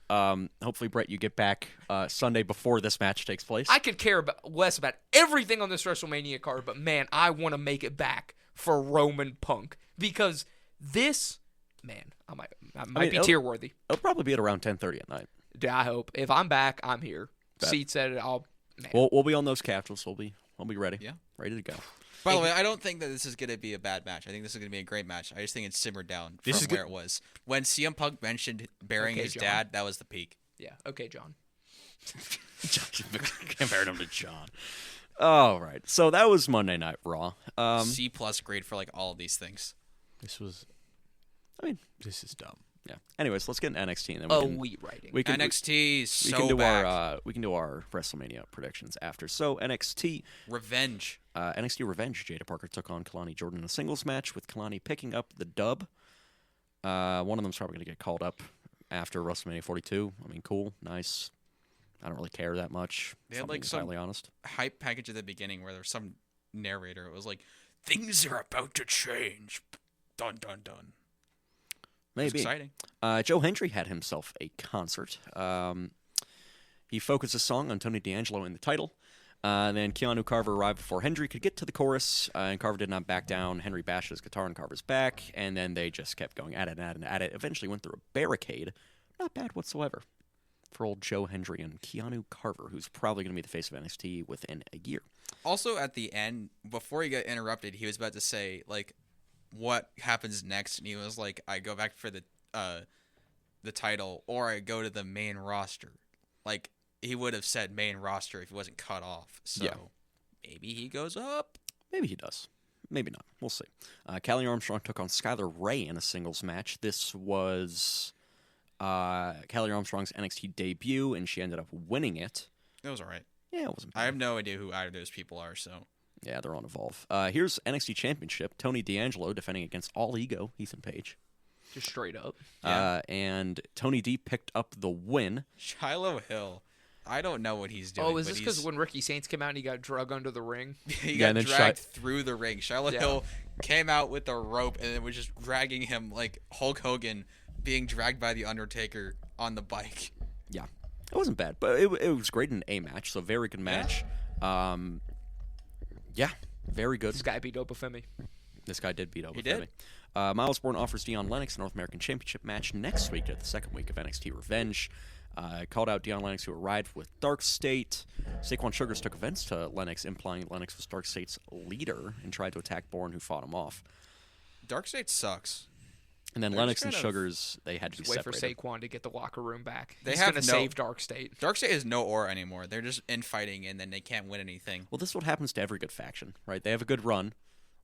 Hopefully, Brett, you get back Sunday before this match takes place. I could care less about everything on this WrestleMania card, but man, I want to make it back for Roman Punk because this, man, I might be it'll- tear worthy. It'll probably be at around 10:30 at night. I hope if I'm back, I'm here. Bet. Seats at it. I'll. Man. We'll be on those capsules. We'll be ready. Yeah. Ready to go. By the way, I don't think that this is going to be a bad match. I think this is going to be a great match. I just think it's simmered down This from is where it was. When CM Punk mentioned burying Okay, his John. dad, that was the peak. Yeah. Okay, John. Compared him to John. All right. So that was Monday Night Raw. C+ grade for like all of these things. This was. I mean, This is dumb. yeah. Anyways, let's get into NXT and then Elite writing. we can NXT is we so can do back. we can do our WrestleMania predictions after. So NXT Revenge. NXT Revenge. Jada Parker took on Kalani Jordan in a singles match with Kalani picking up the dub. One of them's probably going to get called up after WrestleMania 42. I mean, cool, nice. I don't really care that much. They had if I'm like some entirely honest. hype package at the beginning where there was some narrator. It was like, things are about to change. Dun dun dun. It was Maybe. exciting. Joe Hendry had himself a concert. He focused his song on Tony D'Angelo in the title. Then Keanu Carver arrived before Hendry could get to the chorus, and Carver did not back down. Henry bashed his guitar on Carver's back, and then they just kept going at it and at it and at it. Eventually went through a barricade. Not bad whatsoever for old Joe Hendry and Keanu Carver, who's probably going to be the face of NXT within a year. Also, at the end, before he got interrupted, he was about to say, like, what happens next, and he was like, I go back for the title, or I go to the main roster. Like, he would have said main roster if he wasn't cut off. So Yeah. maybe he goes up. Maybe he does. Maybe not. We'll see. Callie Armstrong took on Skylar Ray in a singles match. This was Callie Armstrong's NXT debut, and she ended up winning it. It was all right. Yeah, it wasn't bad. I have no idea who either of those people are, so. Yeah, they're on Evolve. Here's NXT Championship. Tony D'Angelo defending against All Ego, Ethan Page. Just straight up. Yeah. And Tony D picked up the win. Shiloh Hill. I don't know what he's doing. Oh, is but this because when Ricky Saints came out and he got drug under the ring? he Yeah, got and then dragged through the ring. Shiloh Yeah. Hill came out with a rope and then was just dragging him like Hulk Hogan being dragged by The Undertaker on the bike. Yeah, it wasn't bad, but it was great in a match, so very good match. Yeah, very good. This guy beat Obafemi. This guy did beat up He with did? Femi. Miles Bourne offers Dion Lennox a North American Championship match next week at the second week of NXT Revenge. Called out Dion Lennox, who arrived with Dark State. Saquon Sugars took offense to Lennox, implying Lennox was Dark State's leader, and tried to attack Bourne, who fought him off. Dark State sucks. And then They're Lennox just and kind of- Sugars, they had to be Just wait for separated. Saquon to get the locker room back. They He's have gonna no- save Dark State. Dark State has no aura anymore. They're just infighting and then they can't win anything. Well, this is what happens to every good faction, right? They have a good run,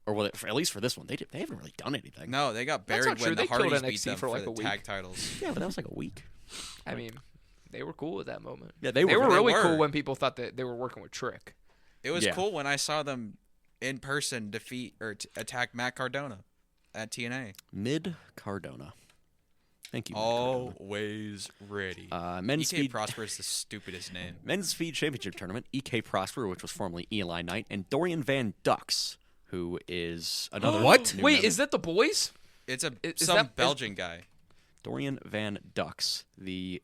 or well, at least for this one, they haven't really done anything. No, they got That's buried not true. when the They killed Hardys beat NXT them for, like, the a week. tag titles. Yeah, but that was like a week. I mean, they were cool at that moment. Yeah, they They were. were really were. cool when people thought that they were working with Trick. It was Yeah. cool when I saw them in person defeat or attack Matt Cardona at TNA. Mid Cardona. Thank you. Mid Cardona. Always ready. Men's EK speed. Prosper is the stupidest name. Men's Speed Championship Tournament, EK Prosper, which was formerly Eli Knight, and Dorian Van Dux, who is another What? new Wait, member. is that the boys? It's Is some that- Belgian guy. Dorian Van Dux, the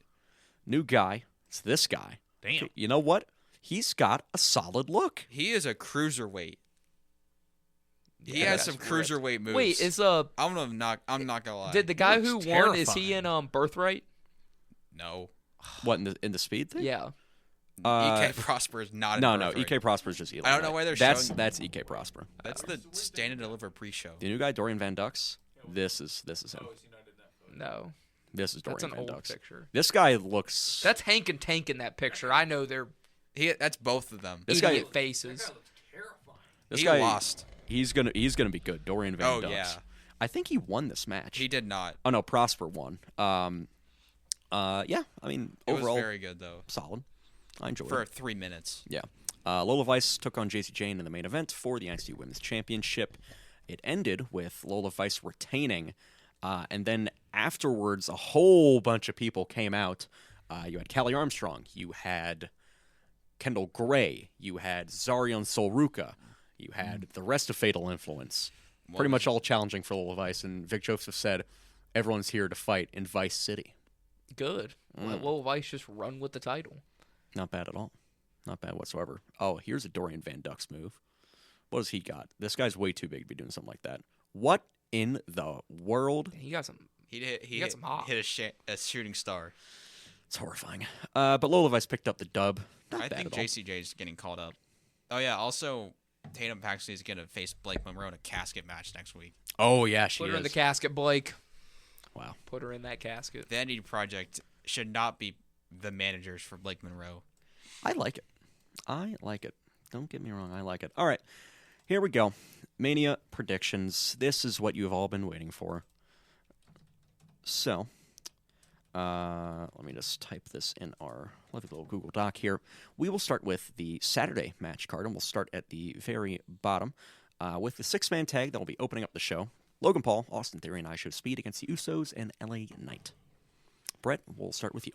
new guy? It's this guy. Damn. You know what? He's got a solid look. He is a cruiserweight. He Yeah, has that's some cruiserweight moves. Wait, is I'm not gonna lie. did the guy who looks won is he terrifying. in Birthright? No. What in the speed thing? Yeah. Uh, EK Prosper is not. No, in no. Birthright. EK Prosper is just Eli. I don't know Knight. why they're that's showing- that's EK Prosper. That's the Stand and Deliver pre-show. The new guy, Dorian Van Dux. This is him. No. This is Dorian That's an Van old Dux. picture. This guy looks. That's Hank and Tank in that picture. I know they're That's both of them. This guy- idiot faces. this He guy lost. He's gonna be good. Dorian Van Oh, Dux. yeah. I think he won this match. He did not. Oh no, Prosper won. Yeah. I mean, It overall, was very good though. solid. I enjoyed For it. 3 minutes. Yeah. Lola Vice took on JC Jane in the main event for the NXT Women's Championship. It ended with Lola Vice retaining, and then afterwards, a whole bunch of people came out. You had Callie Armstrong, you had Kendall Gray, you had Zarion Solruka, you had the rest of Fatal Influence. Pretty much all challenging for Lola Vice, and Vic Joseph said, everyone's here to fight in Vice City. Good. Let Lil Vice just run with the title. Not bad at all. Not bad whatsoever. Oh, here's a Dorian Van Dux move. What has he got? This guy's way too big to be doing something like that. What in the world? He got some. He got some hop. hit a shooting star. It's horrifying. But Lola Vice picked up the dub. Not I bad think at all. JCJ is getting called up. Oh yeah. Also, Tatum Paxley is gonna face Blake Monroe in a casket match next week. Oh, yeah, she Put her in the is. casket, Blake. Wow. Put her in that casket. The Vanity Project should not be the managers for Blake Monroe. I like it. Don't get me wrong. I like it. All right. Here we go. Mania predictions. This is what you've all been waiting for. So, let me just type this in our lovely little Google Doc here. We will start with the Saturday match card, and we'll start at the very bottom with the six-man tag that will be opening up the show. Logan Paul, Austin Theory, and I Show Speed against the Usos and LA Knight. Brett, we'll start with you.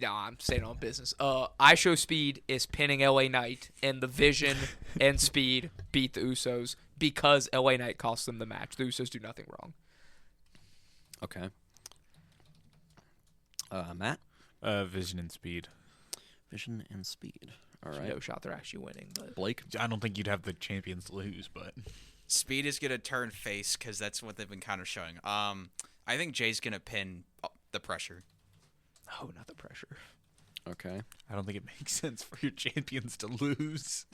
No, I'm staying on business. I Show Speed is pinning LA Knight, and the Vision and Speed beat the Usos because LA Knight cost them the match. The Usos do nothing wrong. Okay. Matt? Vision and Speed. Vision and Speed. All There's right. no shot they're actually winning. But Blake? I don't think you'd have the champions lose, but Speed is gonna turn face because that's what they've been kind of showing. I think Jay's gonna pin the pressure. oh, not the pressure. Okay. I don't think it makes sense for your champions to lose.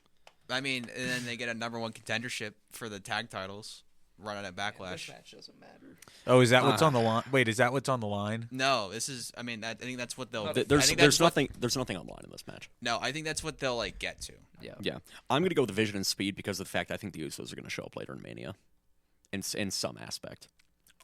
I mean, and then they get a number one contendership for the tag titles running at Backlash. This match doesn't matter. Oh, is that what's on the line? Wait, is that what's on the line? No, this is. I mean, I think that's what they'll. There's nothing online in this match. No, I think that's what they'll like get to. Yeah. Yeah. I'm going to go with the Vision and Speed because of the fact I think the Usos are going to show up later in Mania in some aspect.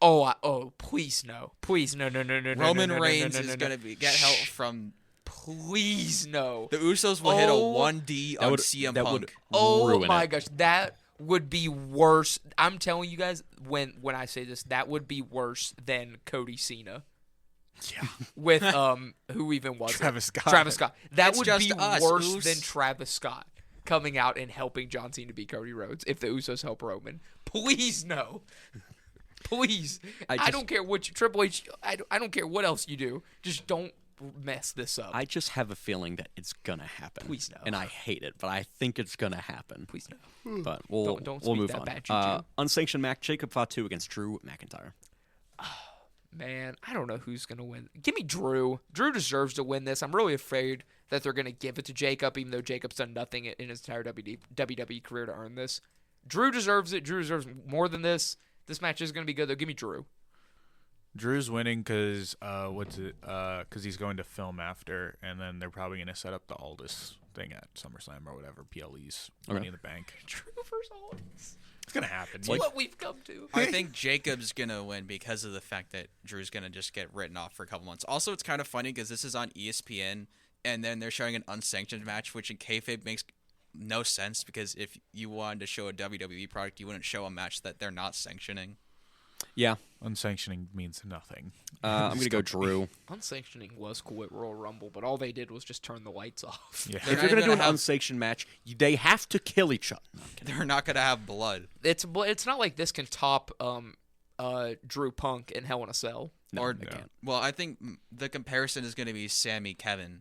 Oh, please no. Please no. Roman Reigns is gonna get help from. Please no. The Usos will hit a 1D on CM that Punk. would Oh ruin my it. gosh, that would be worse. I'm telling you guys, when I say this, that would be worse than Cody Cena. Yeah. With who even was Travis it? Scott. Travis Scott. That It's would just be us, worse Us. than Travis Scott coming out and helping John Cena beat Cody Rhodes if the Usos help Roman. Please no. Please. I don't care what you Triple H. I don't care what else you do. Just don't mess this up. I just have a feeling that it's gonna happen. Please no. And I hate it, but I think it's gonna happen. Please no. But we'll Don't we'll speak move that on. bad juju. Unsanctioned match: Jacob Fatu against Drew McIntyre. Man, I don't know who's going to win. Give me Drew. Drew deserves to win this. I'm really afraid that they're going to give it to Jacob, even though Jacob's done nothing in his entire WWE career to earn this. Drew deserves it. Drew deserves more than this. This match is going to be good, though. Give me Drew. Drew's winning because because he's going to film after, and then they're probably going to set up the Aldis thing at SummerSlam or whatever. PLE's Money in the Bank. Drew versus Aldis. It's gonna happen. It's what we've come to. I think Jacob's gonna win because of the fact that Drew's gonna just get written off for a couple months. Also, it's kind of funny because this is on ESPN, and then they're showing an unsanctioned match, which in kayfabe makes no sense because if you wanted to show a WWE product, you wouldn't show a match that they're not sanctioning. Yeah. Unsanctioning means nothing. I'm gonna go Drew. Unsanctioning was cool at Royal Rumble, but all they did was just turn the lights off. Yeah. They're If not you're gonna do even an gonna have- unsanctioned match, they have to kill each other. They're not gonna have blood. It's not like this can top Drew Punk in Hell in a Cell. No, Or they can't. well, I think the comparison is gonna be Sammy Kevin.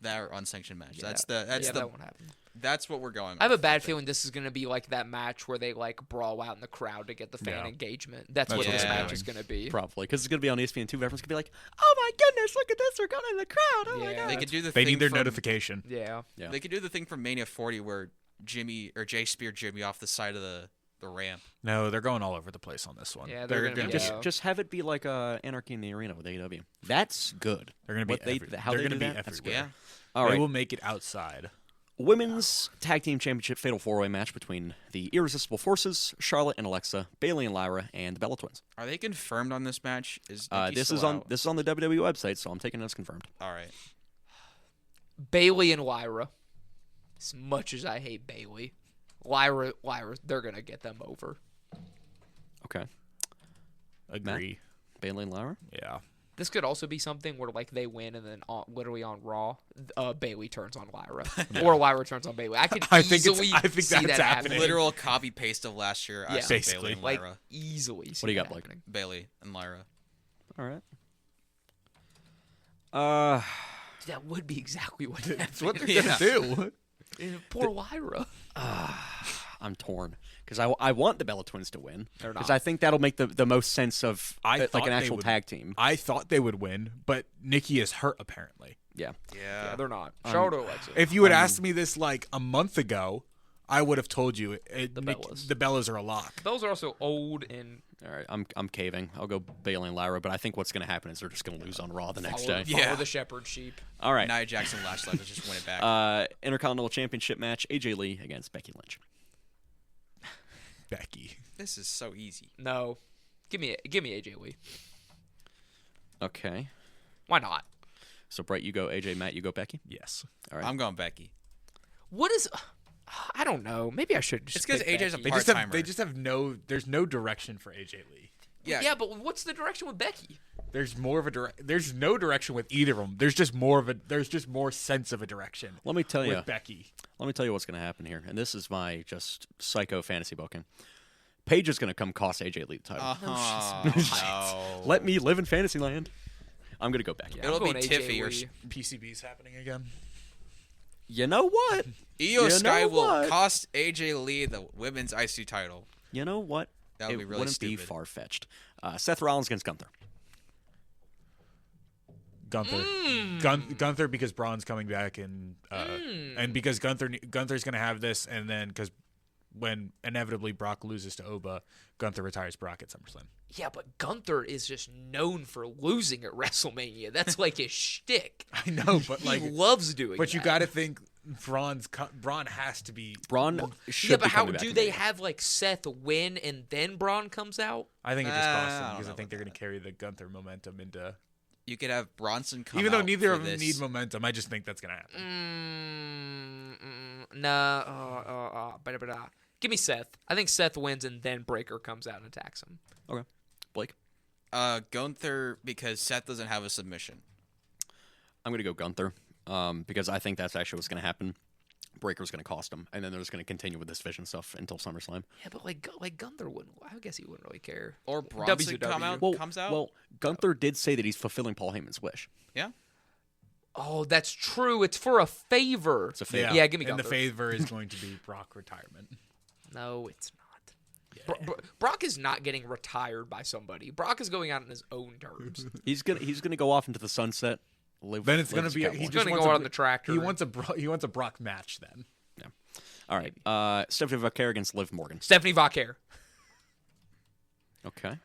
That unsanctioned match. Yeah. That's that won't happen. That's what we're going. I have a off. bad feeling this is going to be like that match where they like brawl out in the crowd to get the fan Yeah. engagement. That's what what this they're match doing. is going to be. Probably because it's gonna be on ESPN too. Everyone's gonna be like, "Oh my goodness, look at this! We're going in the crowd! Oh my Yeah. god!" They could do the. They thing need their from, notification. Yeah. Yeah. They could do the thing from Mania 40 where Jay speared Jimmy off the side of the ramp. No, they're going all over the place on this one. Yeah, they're gonna be- Just Yeah. just have it be like Anarchy in the Arena with AEW. That's good. They're gonna be What they- how they're they gonna do be that, that's everywhere. Yeah. All They right. will make it outside. Women's Tag Team Championship Fatal 4-Way match between the Irresistible Forces, Charlotte and Alexa, Bayley and Lyra, and the Bella Twins. Are they confirmed on this match? Is Nikki This still is on out? this is on the WWE website, so I'm taking it as confirmed. All right. Bayley and Lyra. As much as I hate Bayley, Lyra, they're going to get them over. Okay. Agree. Bayley and Lyra? Yeah. This could also be something where like they win and then literally on Raw, Bayley turns on Lyra, or Lyra turns on Bayley. I could I think it's- easily I think see that's that happening. Literal copy paste of last year. I Yeah. said Basically. Bailey and Like Lyra. easily. See What do you that got, Blake? happening. Bailey and Lyra. All right. That would be exactly what happened. That's what they're Yeah. gonna do. Poor Lyra. I'm torn because I want the Bella Twins to win They're because not. I think that'll make the most sense of like thought an they actual would- tag team. I thought they would win, but Nikki is hurt apparently. Yeah. Yeah, they're not. Charlotte or Alexa. If you had asked me this like a month ago, I would have told you. The Bellas. The Bellas are a lock. Those are also old and All right, I'm caving. I'll go Bailey and Lyra, but I think what's going to happen is they're just going to lose on Raw the next day. follow the shepherd sheep. All right. Nia Jackson last night. Let's just win it back. Intercontinental Championship match: AJ Lee against Becky Lynch. Becky. This is so easy. No, give me AJ Lee. Okay. Why not? So Bright, you go AJ. Matt, you go Becky. Yes. All right. I'm going Becky. What is? I don't know. Maybe I should just. It's because pick AJ's a Becky. part-timer. They just have no. There's no direction for AJ Lee. Yeah, but what's the direction with Becky? There's more of a There's no direction with either of them. There's just more of a. There's just more sense of a direction. Let me tell you. With Becky. Let me tell you what's going to happen here, and this is my just psycho fantasy booking. Paige is going to come cost AJ Lee the title. No. Let me live in fantasy land. I'm going to go Becky. It'll be going AJ Tiffy or Lee. PCB's happening again. You know what? Io You Sky know will what? cost AJ Lee the women's IC title. You know what? That would it be really wouldn't be stupid. far-fetched. Seth Rollins against Gunther. Gunther. Gunther because Braun's coming back and because Gunther's going to have this, and then because when inevitably Brock loses to Oba, Gunther retires Brock at SummerSlam. Yeah, but Gunther is just known for losing at WrestleMania. That's like his shtick. I know, but He like, loves doing but that. you got to think Braun has to be. Braun should Yeah, but be how coming back do in they Mania. have like Seth win and then Braun comes out? I think it just costs I them don't because I know think they're about going to carry the Gunther momentum into. You could have Bronson come Even though out neither for of them this. need momentum, I just think that's going to happen. Give me Seth. I think Seth wins and then Breaker comes out and attacks him. Okay. Blake? Gunther because Seth doesn't have a submission. I'm going to go Gunther because I think that's actually what's going to happen. Breaker's going to cost him, and then they're just going to continue with this Vision stuff until SummerSlam. Yeah, but like Gunther wouldn't. I guess he wouldn't really care. Or Bronson WCW. comes out. Well, Gunther did say that he's fulfilling Paul Heyman's wish. Yeah. Oh, that's true. It's for a favor. It's a favor. Yeah, give me And the Gunther. favor is going to be Brock retirement. No, it's not. Brock is not getting retired by somebody. Brock is going out on his own terms. He's gonna go off into the sunset. Live, Then it's live going as to be. Cowboy. He He's just going to wants go a- out on the tractor. He wants a Brock match then. All right. Stephanie Vaquer against Liv Morgan. Stephanie Vaquer. Okay.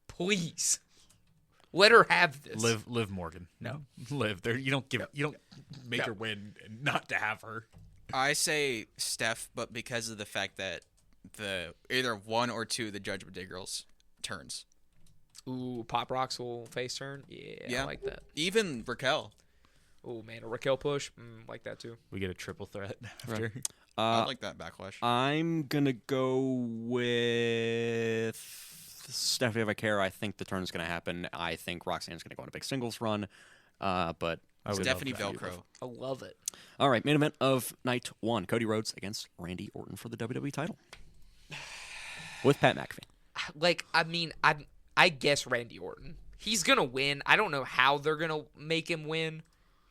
Please. Let her have this. Liv Morgan. No. Liv. There. You don't make her win not to have her. I say Steph, but because of the fact that the either one or two of the Judgment Day girls turns. Ooh, Pop Rocks will face turn. Yeah, I like that. Even Raquel. Oh man, a Raquel push. Like that too. We get a triple threat after. I like that backlash. I'm gonna go with Stephanie Vaquer. I think the turn is gonna happen. I think Roxanne's gonna go on a big singles run. But Stephanie Velcro. I love it. all right, main event of night one: Cody Rhodes against Randy Orton for the WWE title with Pat McAfee. Like, I mean, I guess Randy Orton. He's gonna win. I don't know how they're gonna make him win,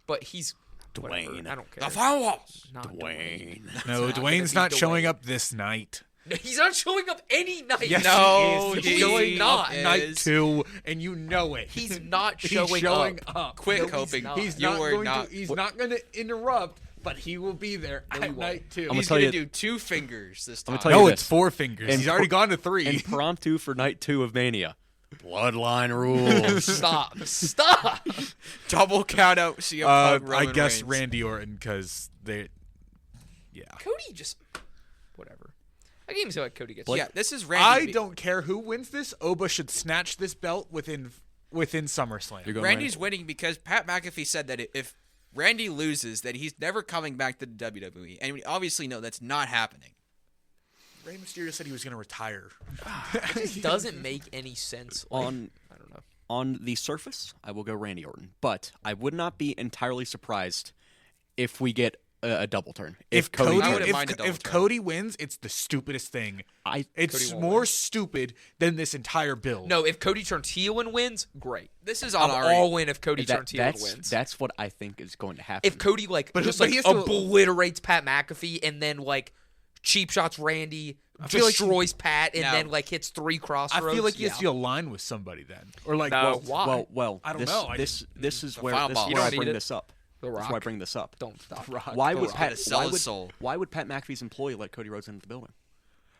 but he's whatever. Dwayne. I don't care. The Firewalls. Not Dwayne. No, It's not Dwayne's gonna not be showing Dwayne. up this night. No, he's not showing up any night. Yes, No, he is. he He's showing not. up night is. 2, and you know it. He's not He's showing, up. up. Quit No, he's coping. not. He's You not were going not. to. He's not going to interrupt, but he will be there he at won't. night 2. gonna He's tell gonna you- do 2 fingers this time. gonna tell you No, this. it's 4 fingers. And He's already gone to 3. Impromptu for night 2 of Mania. Bloodline rules. Stop. Stop. Double count out. CM Punk, I Roman guess Reigns. Randy Orton because they. Yeah. Cody just whatever. I can't even say like Cody gets. Yeah, this is Randy. I don't care who wins this. Oba should snatch this belt within SummerSlam. You're going Randy's winning because Pat McAfee said that if Randy loses, that he's never coming back to the WWE, and we obviously know that's not happening. Rey Mysterio said he was going to retire. It just doesn't make any sense. Like, on I don't know. on the surface, I will go Randy Orton, but I would not be entirely surprised if we get a double turn. If Cody Cody, I wouldn't turns. mind a double if turn. Cody wins, it's the stupidest thing. It's Cody won't more win. stupid than this entire build. No, if Cody turns heel and wins, great. This is on I'm our. all in if Cody turns heel and that's wins. that's what I think is going to happen. If Cody But just he has to- obliterates Pat McAfee and then like cheap shots Randy, feel like destroys Pat, and No. then like hits 3 I crossroads. feel like he has yeah. to align with somebody then, or like No. well, Why? well, I don't this, know. This is The where final this boss. is You where I don't bring need it. this up. The Rock. That's why I bring this up. Don't stop. Rock. Why The would Rock. Pat sell why his would, soul. why would Pat McAfee's employee let Cody Rhodes into the building?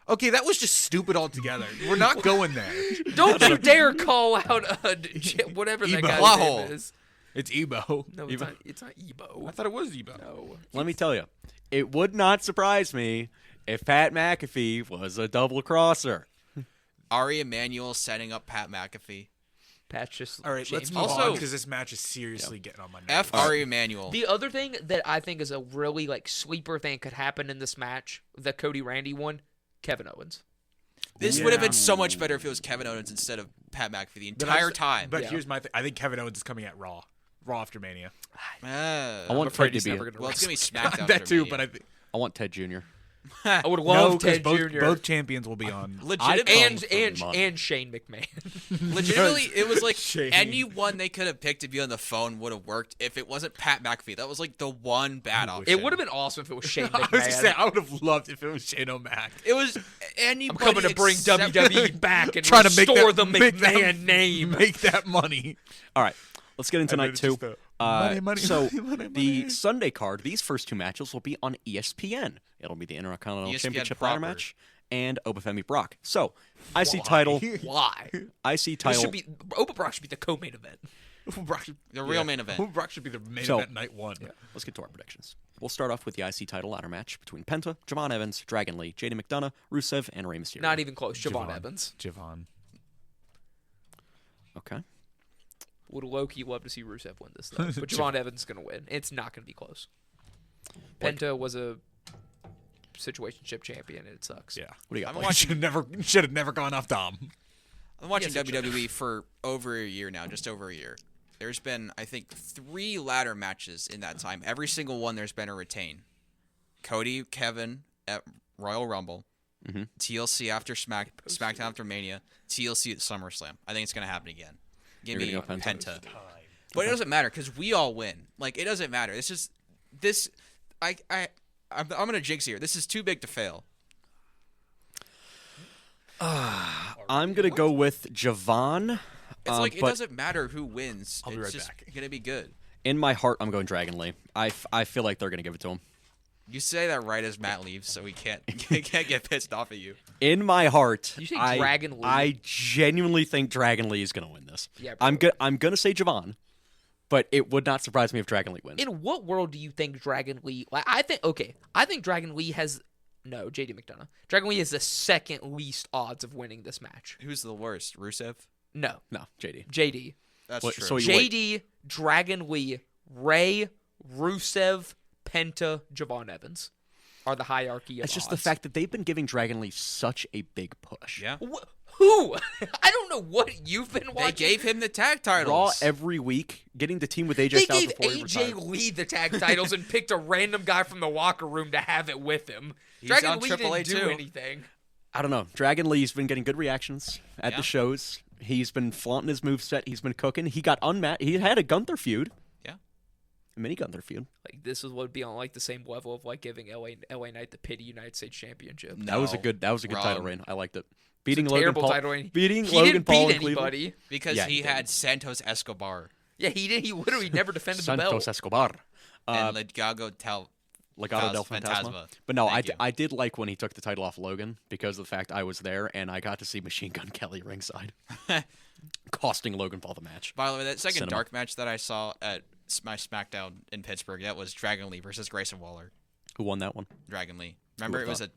Okay, that was just stupid altogether. We're not going there. Don't you dare call out whatever that Ebo. guy's Plot name is. It's Ebo. No, it's not Ebo. I thought it was Ebo. No. Let me tell you, it would not surprise me if Pat McAfee was a double crosser. Ari Emanuel setting up Pat McAfee. Pat's just All right, let's changed. move Also- on because this match is seriously getting on my nerves. F. Ari Emanuel. The other thing that I think is a really sleeper thing could happen in this match, the Cody Randy one, Kevin Owens. This would have been so much better if it was Kevin Owens instead of Pat McAfee the entire time. But Yeah. here's my thing. I think Kevin Owens is coming at Raw after Mania. I I'm want afraid Ted he's to be. never gonna Well, it's going to be wrestle. SmackDown. that too, after but Mania. I want Ted Jr. I would love Ted both, Jr. both champions will be on. Legitimately, and Shane McMahon. legitimately, it was like Shane. anyone they could have picked to be on the phone would have worked if it wasn't Pat McAfee. That was like the one bad option. It would have been awesome if it was Shane I was gonna say McMahon. I would have loved if it was Shane O'Mac. It was anybody. I'm coming to bring except- WWE back and Trying to make restore that- the make that- McMahon name. Make that money. All right, let's get into I know night it's two. just the money, So money, the money. Sunday card, these first two matches will be on ESPN. It'll be the Intercontinental ESPN Championship proper. ladder match and Obafemi Brock. So IC title, Why? IC This title. should be Oprah Brock should be the co-main event. Brock should- The real main event. Brock should be the main So- event night one. Let's get to our predictions. We'll start off with the IC title ladder match between Penta, Javon Evans, Dragon Lee, JD McDonough, Rusev, and Rey Mysterio. Not even close. Javon Evans. Javon. Okay. Would low-key love to see Rusev win this, though. But Javon Evans is going to win. It's not going to be close. Penta was a situationship champion, and it sucks. Yeah. What do you got? I'm Blake? watching- Should have never gone off Dom. I'm watching Yes, it should. WWE for over a year now, just over a year. There's been, I think, 3 ladder matches in that time. Every single one there's been a retain. Cody, Kevin at Royal Rumble, Mhm. TLC after SmackDown after Mania, TLC at SummerSlam. I think it's going to happen again. Give You're me gonna go Penta. But it doesn't matter because we all win. Like, it doesn't matter. It's just this. I'm going to jinx here. This is too big to fail. I'm gonna go with Javon. It's like it but doesn't matter who wins. I'll be it's right just back. gonna be good. in my heart, I'm going Dragon Lee. I feel like they're gonna give it to him. You say that right as Matt leaves, so we can't can't get pissed off at you. In my heart, You say I, Dragon Lee? I genuinely think Dragon Lee is gonna win this. Yeah, I'm bro. I'm gonna say Javon, but it would not surprise me if Dragon Lee wins. In what world do you think Dragon Lee? I think Dragon Lee has JD McDonough. Dragon Lee has the second least odds of winning this match. Who's the worst? Rusev? No, No, JD. JD, That's What- true. so you- JD, Dragon Lee, Ray, Rusev, Penta, Javon Evans are the hierarchy of It's just the odds. fact that they've been giving Dragon Lee such a big push. yeah. Who? I don't know what you've been watching. They gave him the tag titles. Raw every week, getting the team with AJ They Styles gave before he AJ retired. Lee the tag titles and picked a random guy from the locker room to have it with him. He's Dragon on Lee AAA didn't do too. anything. I don't know. Dragon Lee's been getting good reactions at Yeah. the shows. He's been flaunting his moveset. He's been cooking. He got unmatched. He had a Gunther feud. Yeah. A mini Gunther feud. Like this is what would be on like the same level of like giving LA Knight the pity United States Championship. That was a good title wrong. reign. I liked it. It's Beating a Logan terrible Paul. title reign. Beating He Logan didn't Paul beat in Cleveland. anybody. because Yeah, he he had Santos Escobar Yeah, he did. He literally never defended the Santos belt. Escobar. and Legado Legado del Fantasma. But no, Thank you. I did like when he took the title off Logan because of the fact I was there and I got to see Machine Gun Kelly ringside, costing Logan Paul the match. By the way, that second Cinema. dark match that I saw at my SmackDown in Pittsburgh, that was Dragon Lee versus Grayson Waller. Who won that one? Dragon Lee. Remember, it would've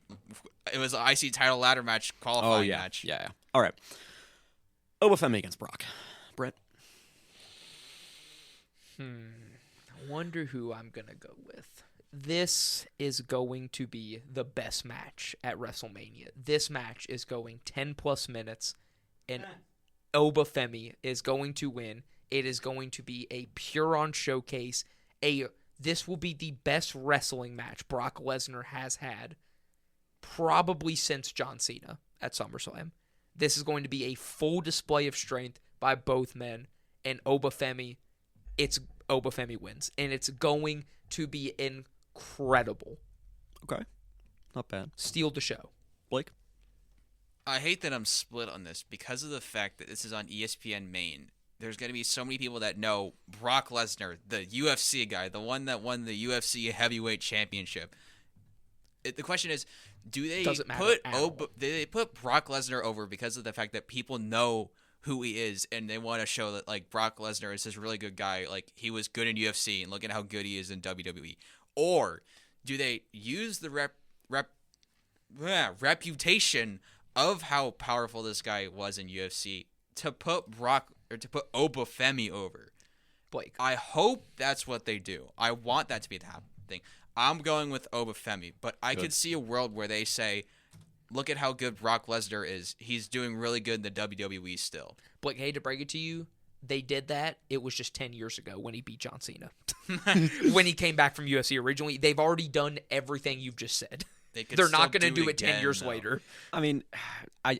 was an IC title ladder match qualifying match. Yeah. All right. Obafemi against Brock. Brett. I wonder who I'm gonna go with. This is going to be the best match at WrestleMania. This match is going 10 plus minutes, and Obafemi is going to win. It is going to be a pure-on showcase. This will be the best wrestling match Brock Lesnar has had, probably since John Cena at SummerSlam. This is going to be a full display of strength by both men, and Obafemi wins, and it's going to be incredible. Okay. Not bad. Steal the show. Blake. I hate that I'm split on this because of the fact that this is on ESPN Main. there's going to be so many people that know Brock Lesnar, the UFC guy, the one that won the UFC heavyweight championship. The question is, do they put Brock Lesnar over because of the fact that people know who he is and they want to show that like Brock Lesnar is this really good guy, like he was good in UFC and look at how good he is in WWE? Or do they use the reputation of how powerful this guy was in UFC to put Obafemi over? Blake, I hope that's what they do. I want that to be the thing. I'm going with Obafemi, but I could see a world where they say, look at how good Brock Lesnar is. He's doing really good in the WWE still. Blake, I hate to break it to you, they did that. It was just 10 years ago when he beat John Cena. When he came back from UFC originally. They've already done everything you've just said. They're not going to do it 10 years later. I mean,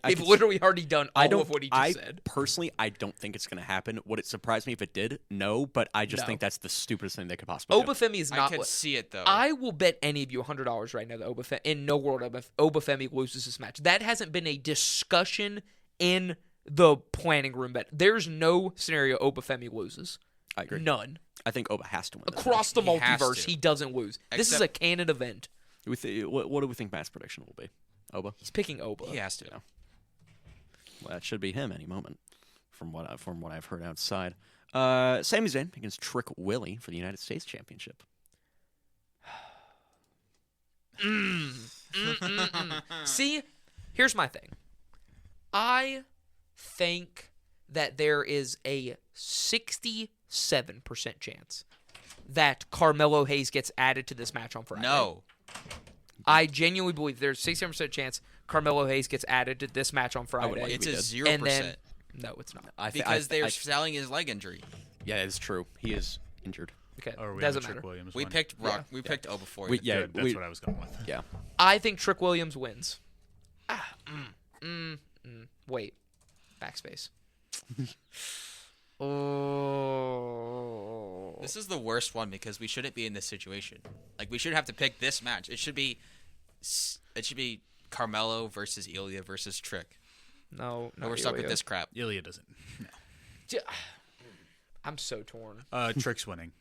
they've literally already done all of what he just said. Personally, I don't think it's going to happen. Would it surprise me if it did? No, but I just think that's the stupidest thing they could possibly do. Obafemi is not. I could see it, though. I will bet any of you $100 right now that Obafemi, in no world, Obafemi loses this match. That hasn't been a discussion in the planning room bet. There's no scenario Obafemi loses. I agree. None. I think Oba has to win. Across the multiverse, he doesn't lose. This is a canon event. What do we think Matt's prediction will be? Oba? He's picking Oba. He has to. Yeah. Well, that should be him any moment, from what I've heard outside. Sami Zayn against Trick Willie for the United States Championship. See, here's my thing. I think that there is a 67% chance that Carmelo Hayes gets added to this match on Friday. No. I genuinely believe there's a 67% chance Carmelo Hayes gets added to this match on Friday. It's a 0%. And then, no, it's not. Because they're selling his leg injury. Yeah, it's true. He is injured. Okay, Or doesn't matter. We picked Brock. We picked Oba for you. Good. That's what I was going with. Yeah. I think Trick Williams wins. Wait. Backspace. Oh. This is the worst one because we shouldn't be in this situation. Like we should have to pick this match. It should be Carmelo versus Ilya versus Trick. No, we're stuck with this crap. Ilya doesn't. No. I'm so torn. Trick's winning.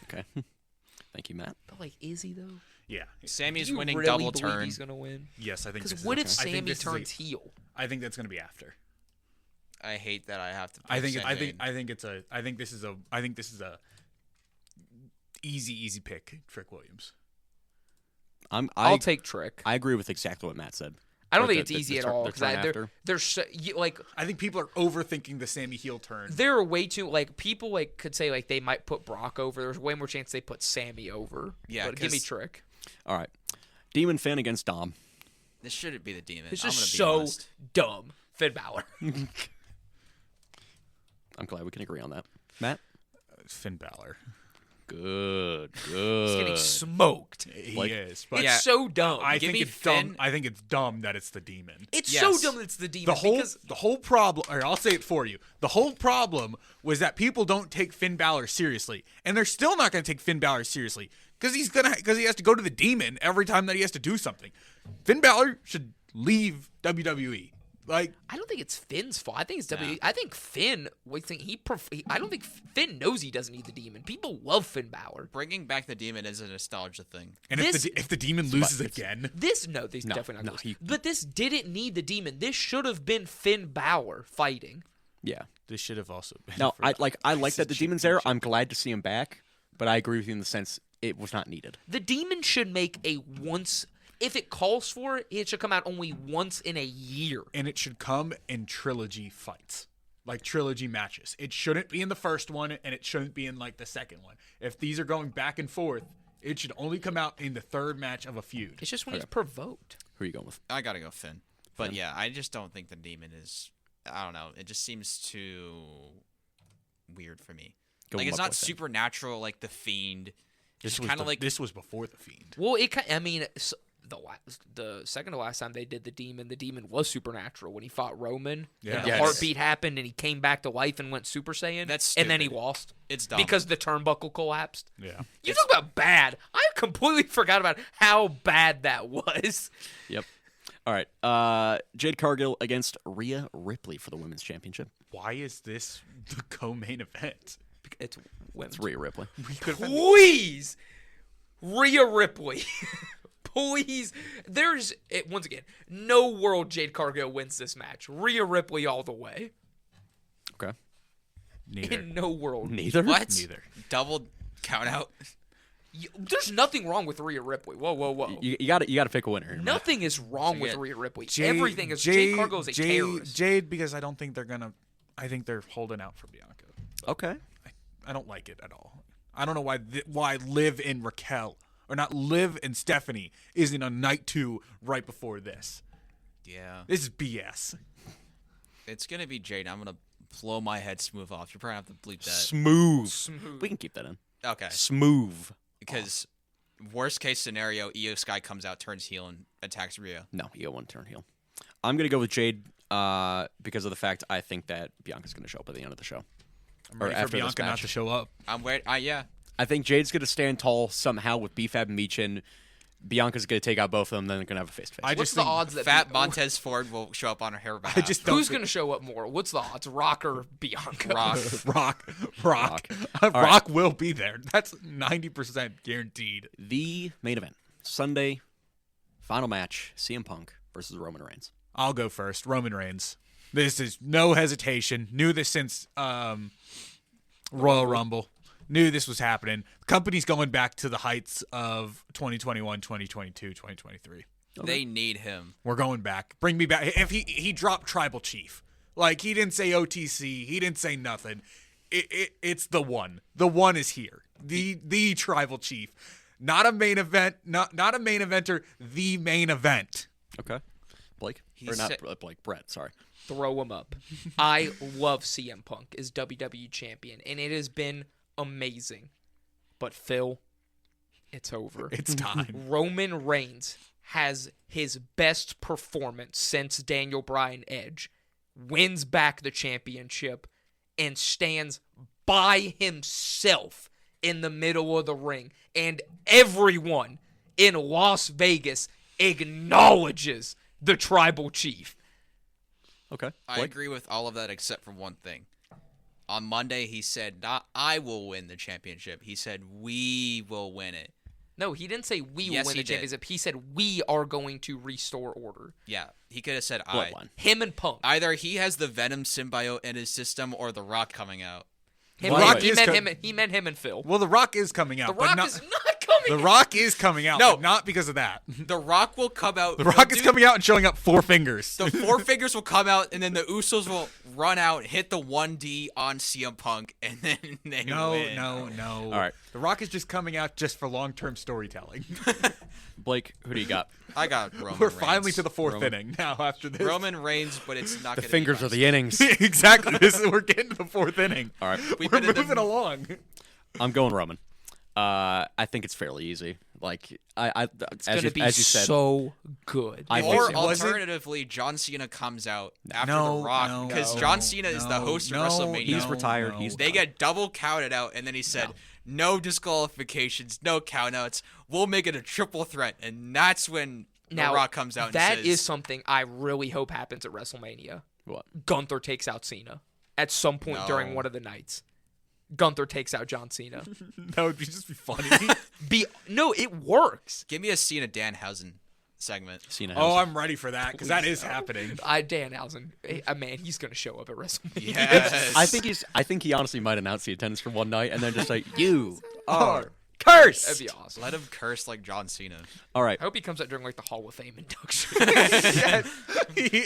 Okay. Thank you, Matt. But like, is he though? Yeah. Sammy's Do you winning really double believe turn. He's gonna win. Yes, I think. Because what if I think Sammy this is turns heel? I think that's going to be after. I hate that I have to. I think Sami. this is a easy pick. Trick Williams. I'll take Trick. I agree with exactly what Matt said. I don't think it's easy at all because because I think people are overthinking the Sammy heel turn. there are way too people could say they might put Brock over. There's way more chance they put Sammy over. Yeah, but give me Trick. All right. Demon Finn against Dom. This shouldn't be the Demon. It's I'm just gonna be so honest. dumb. Finn Balor. I'm glad we can agree on that. Matt? Finn Balor. Good. He's getting smoked. He Like- is, but It's so dumb. I Give think me it's Finn. dumb. I think it's dumb that it's the Demon. It's Yes. so dumb that it's the Demon. The whole problem, or I'll say it for you. The whole problem was that people don't take Finn Balor seriously, and they're still not going to take Finn Balor seriously because he has to go to the Demon every time that he has to do something. Finn Balor should leave WWE. Like, I don't think it's Finn's fault. I think it's WWE. I think Finn. I don't think Finn knows he doesn't need the Demon. People love Finn Balor. Bringing back the Demon is a nostalgia thing. and if the Demon loses again, These definitely not. no, Lose. But this didn't need the Demon. This should have been Finn Balor fighting. Yeah. this should have also been. No, for- I like that the Demon's there. I'm glad to see him back, but I agree with you in the sense it was not needed. The Demon should make a once. If it calls for it, it should come out only once in a year. And it should come in trilogy fights, like trilogy matches. It shouldn't be in the first one, and it shouldn't be in like the second one. If these are going back and forth, it should only come out in the third match of a feud. It's just when he's provoked. Who are you going with? I gotta go Finn. But yeah, I just don't think the Demon is. I don't know. It just seems too weird for me. Go Like it's Muck not with it. supernatural like the Fiend. This It's was kind of the- like this was before the Fiend. Well, the second to last time they did the Demon was supernatural when he fought Roman. Yeah. And the Yes. heartbeat happened and he came back to life and went Super Saiyan. That's and then he stupid. lost. It's dumb. Because the turnbuckle collapsed. Yeah. You talk about bad. I completely forgot about how bad that was. Yep. All right. Jade Cargill against Rhea Ripley for the Women's Championship. Why is this the co-main event? It's women's. It's Rhea Ripley. Please, Rhea Ripley. Please. There's, once again, no world Jade Cargill wins this match. Rhea Ripley all the way. Okay. Neither. In no world. Neither? What? Neither. Double count out. There's nothing wrong with Rhea Ripley. Whoa, whoa, whoa. You got to pick a winner here. Nothing is wrong with Jade- Rhea Ripley. Everything is. Jade Cargill is a terrorist. Jade, because I don't think they're gonna. I think they're holding out for Bianca. Okay. I don't like it at all. I don't know why Liv and Raquel, or not Liv and Stephanie, isn't on night 2 right before this. Yeah. This is BS. It's going to be Jade. I'm going to blow my head smooth off. You're probably going to have to bleep that. Smooth. We can keep that in. Okay. Smooth. Because worst case scenario, Io Sky comes out, turns heel, and attacks Rhea. No, Io won't turn heel. I'm going to go with Jade because of the fact I think that Bianca's going to show up at the end of the show. I'm ready for Bianca not to show up. I'm waiting. Yeah. I think Jade's going to stand tall somehow with B-Fab and Michin. Bianca's going to take out both of them, then they're going to have a face-to-face. I What's just the think odds that Fat Montez Ford will show up on her behalf. I just don't Who's think- going to show up more? What's the odds? Rock or Bianca? Rock. Rock right. will be there. That's 90% guaranteed. The main event. Sunday, final match, CM Punk versus Roman Reigns. I'll go first. Roman Reigns. This is no hesitation. Knew this since Royal Rumble. Knew this was happening. The company's going back to the heights of 2021, 2022, 2023. They need him. We're going back. Bring me back. If he dropped Tribal Chief. Like, he didn't say OTC. He didn't say nothing. It's the one. The one is here. The Tribal Chief. Not a main event. Not a main eventer. The main event. Okay. Blake? He or not said- Blake. Brett, sorry. Throw him up. I love CM Punk as WWE champion, and it has been amazing. But Phil, it's over. It's time. Roman Reigns has his best performance since Daniel Bryan Edge, wins back the championship, and stands by himself in the middle of the ring. And everyone in Las Vegas acknowledges the Tribal Chief. Okay. I Blake? agree with all of that except for one thing. On Monday, he said, not I will win the championship. He said, we will win it. No, he didn't say we will Yes, win he the did. championship. He said we are going to restore order. Yeah, he could have said I. Bloodline. Him and Punk. Either he has the Venom symbiote in his system or The Rock coming out. Him, Rock he, is meant com- he meant him and Phil. Well, The Rock is coming out. The but Rock not, is not coming. The Rock is coming out. No. But not because of that. The Rock will come out. The Rock is Dude, coming out and showing up 4 fingers. The 4 fingers will come out, and then the Usos will run out, hit the 1D on CM Punk, and then they win. No. All right. The Rock is just coming out just for long-term storytelling. Blake, who do you got? I got Roman We're Reigns. finally to the 4th inning now after this. Roman Reigns, but it's not The gonna fingers be are the innings. Exactly. We're getting to the 4th inning. All right. We've We're been in the- moving along. I'm going Roman. I think it's fairly easy. Like It's as going to you, be as you said, so good. I think Or so. alternatively, John Cena comes out after No, The Rock because no, John Cena is the host of WrestleMania. He's retired. He's They get double counted out, and then he said, no disqualifications, no countouts. We'll make it a triple threat, and that's when Now, The Rock comes out and that says, is something I really hope happens at WrestleMania. What? Gunther takes out Cena at some point No. during one of the nights. Gunther takes out John Cena. That would just be funny. No, it works. give me a Cena Danhausen segment. Cena. Oh, has- I'm ready for that because that is happening. Danhausen, man, he's going to show up at WrestleMania. Yes. I think he honestly might announce the attendance for one night and then just like you are cursed. That'd be awesome. Let him curse like John Cena. All right. I hope he comes out during like the Hall of Fame induction.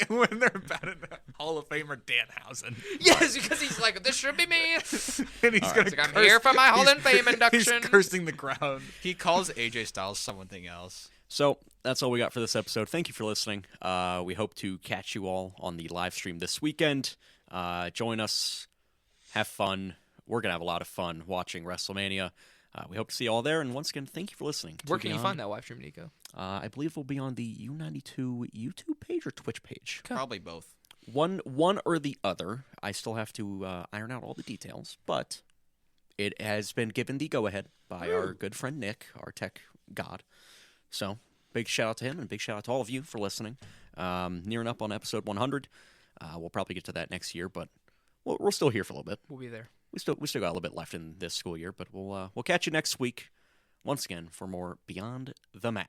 When they're about in the Hall of Famer Danhausen. Yes, because he's like, this should be me. And he's gonna It's like, I'm curse- here for my Hall he's- of Fame induction. He's cursing the crowd. He calls AJ Styles something else. So that's all we got for this episode. Thank you for listening. We hope to catch you all on the live stream this weekend. Join us. Have fun. We're going to have a lot of fun watching WrestleMania. We hope to see you all there. And once again, thank you for listening. Where can you find that live stream, Nico? I believe we'll be on the U92 YouTube page or Twitch page. Probably both. One or the other. I still have to iron out all the details, but it has been given the go-ahead by our good friend Nick, our tech god. So big shout out to him, and big shout out to all of you for listening. Nearing up on episode 100. We'll probably get to that next year, but we're still here for a little bit. We'll be there. We still got a little bit left in this school year, but we'll catch you next week once again for more Beyond the Mat.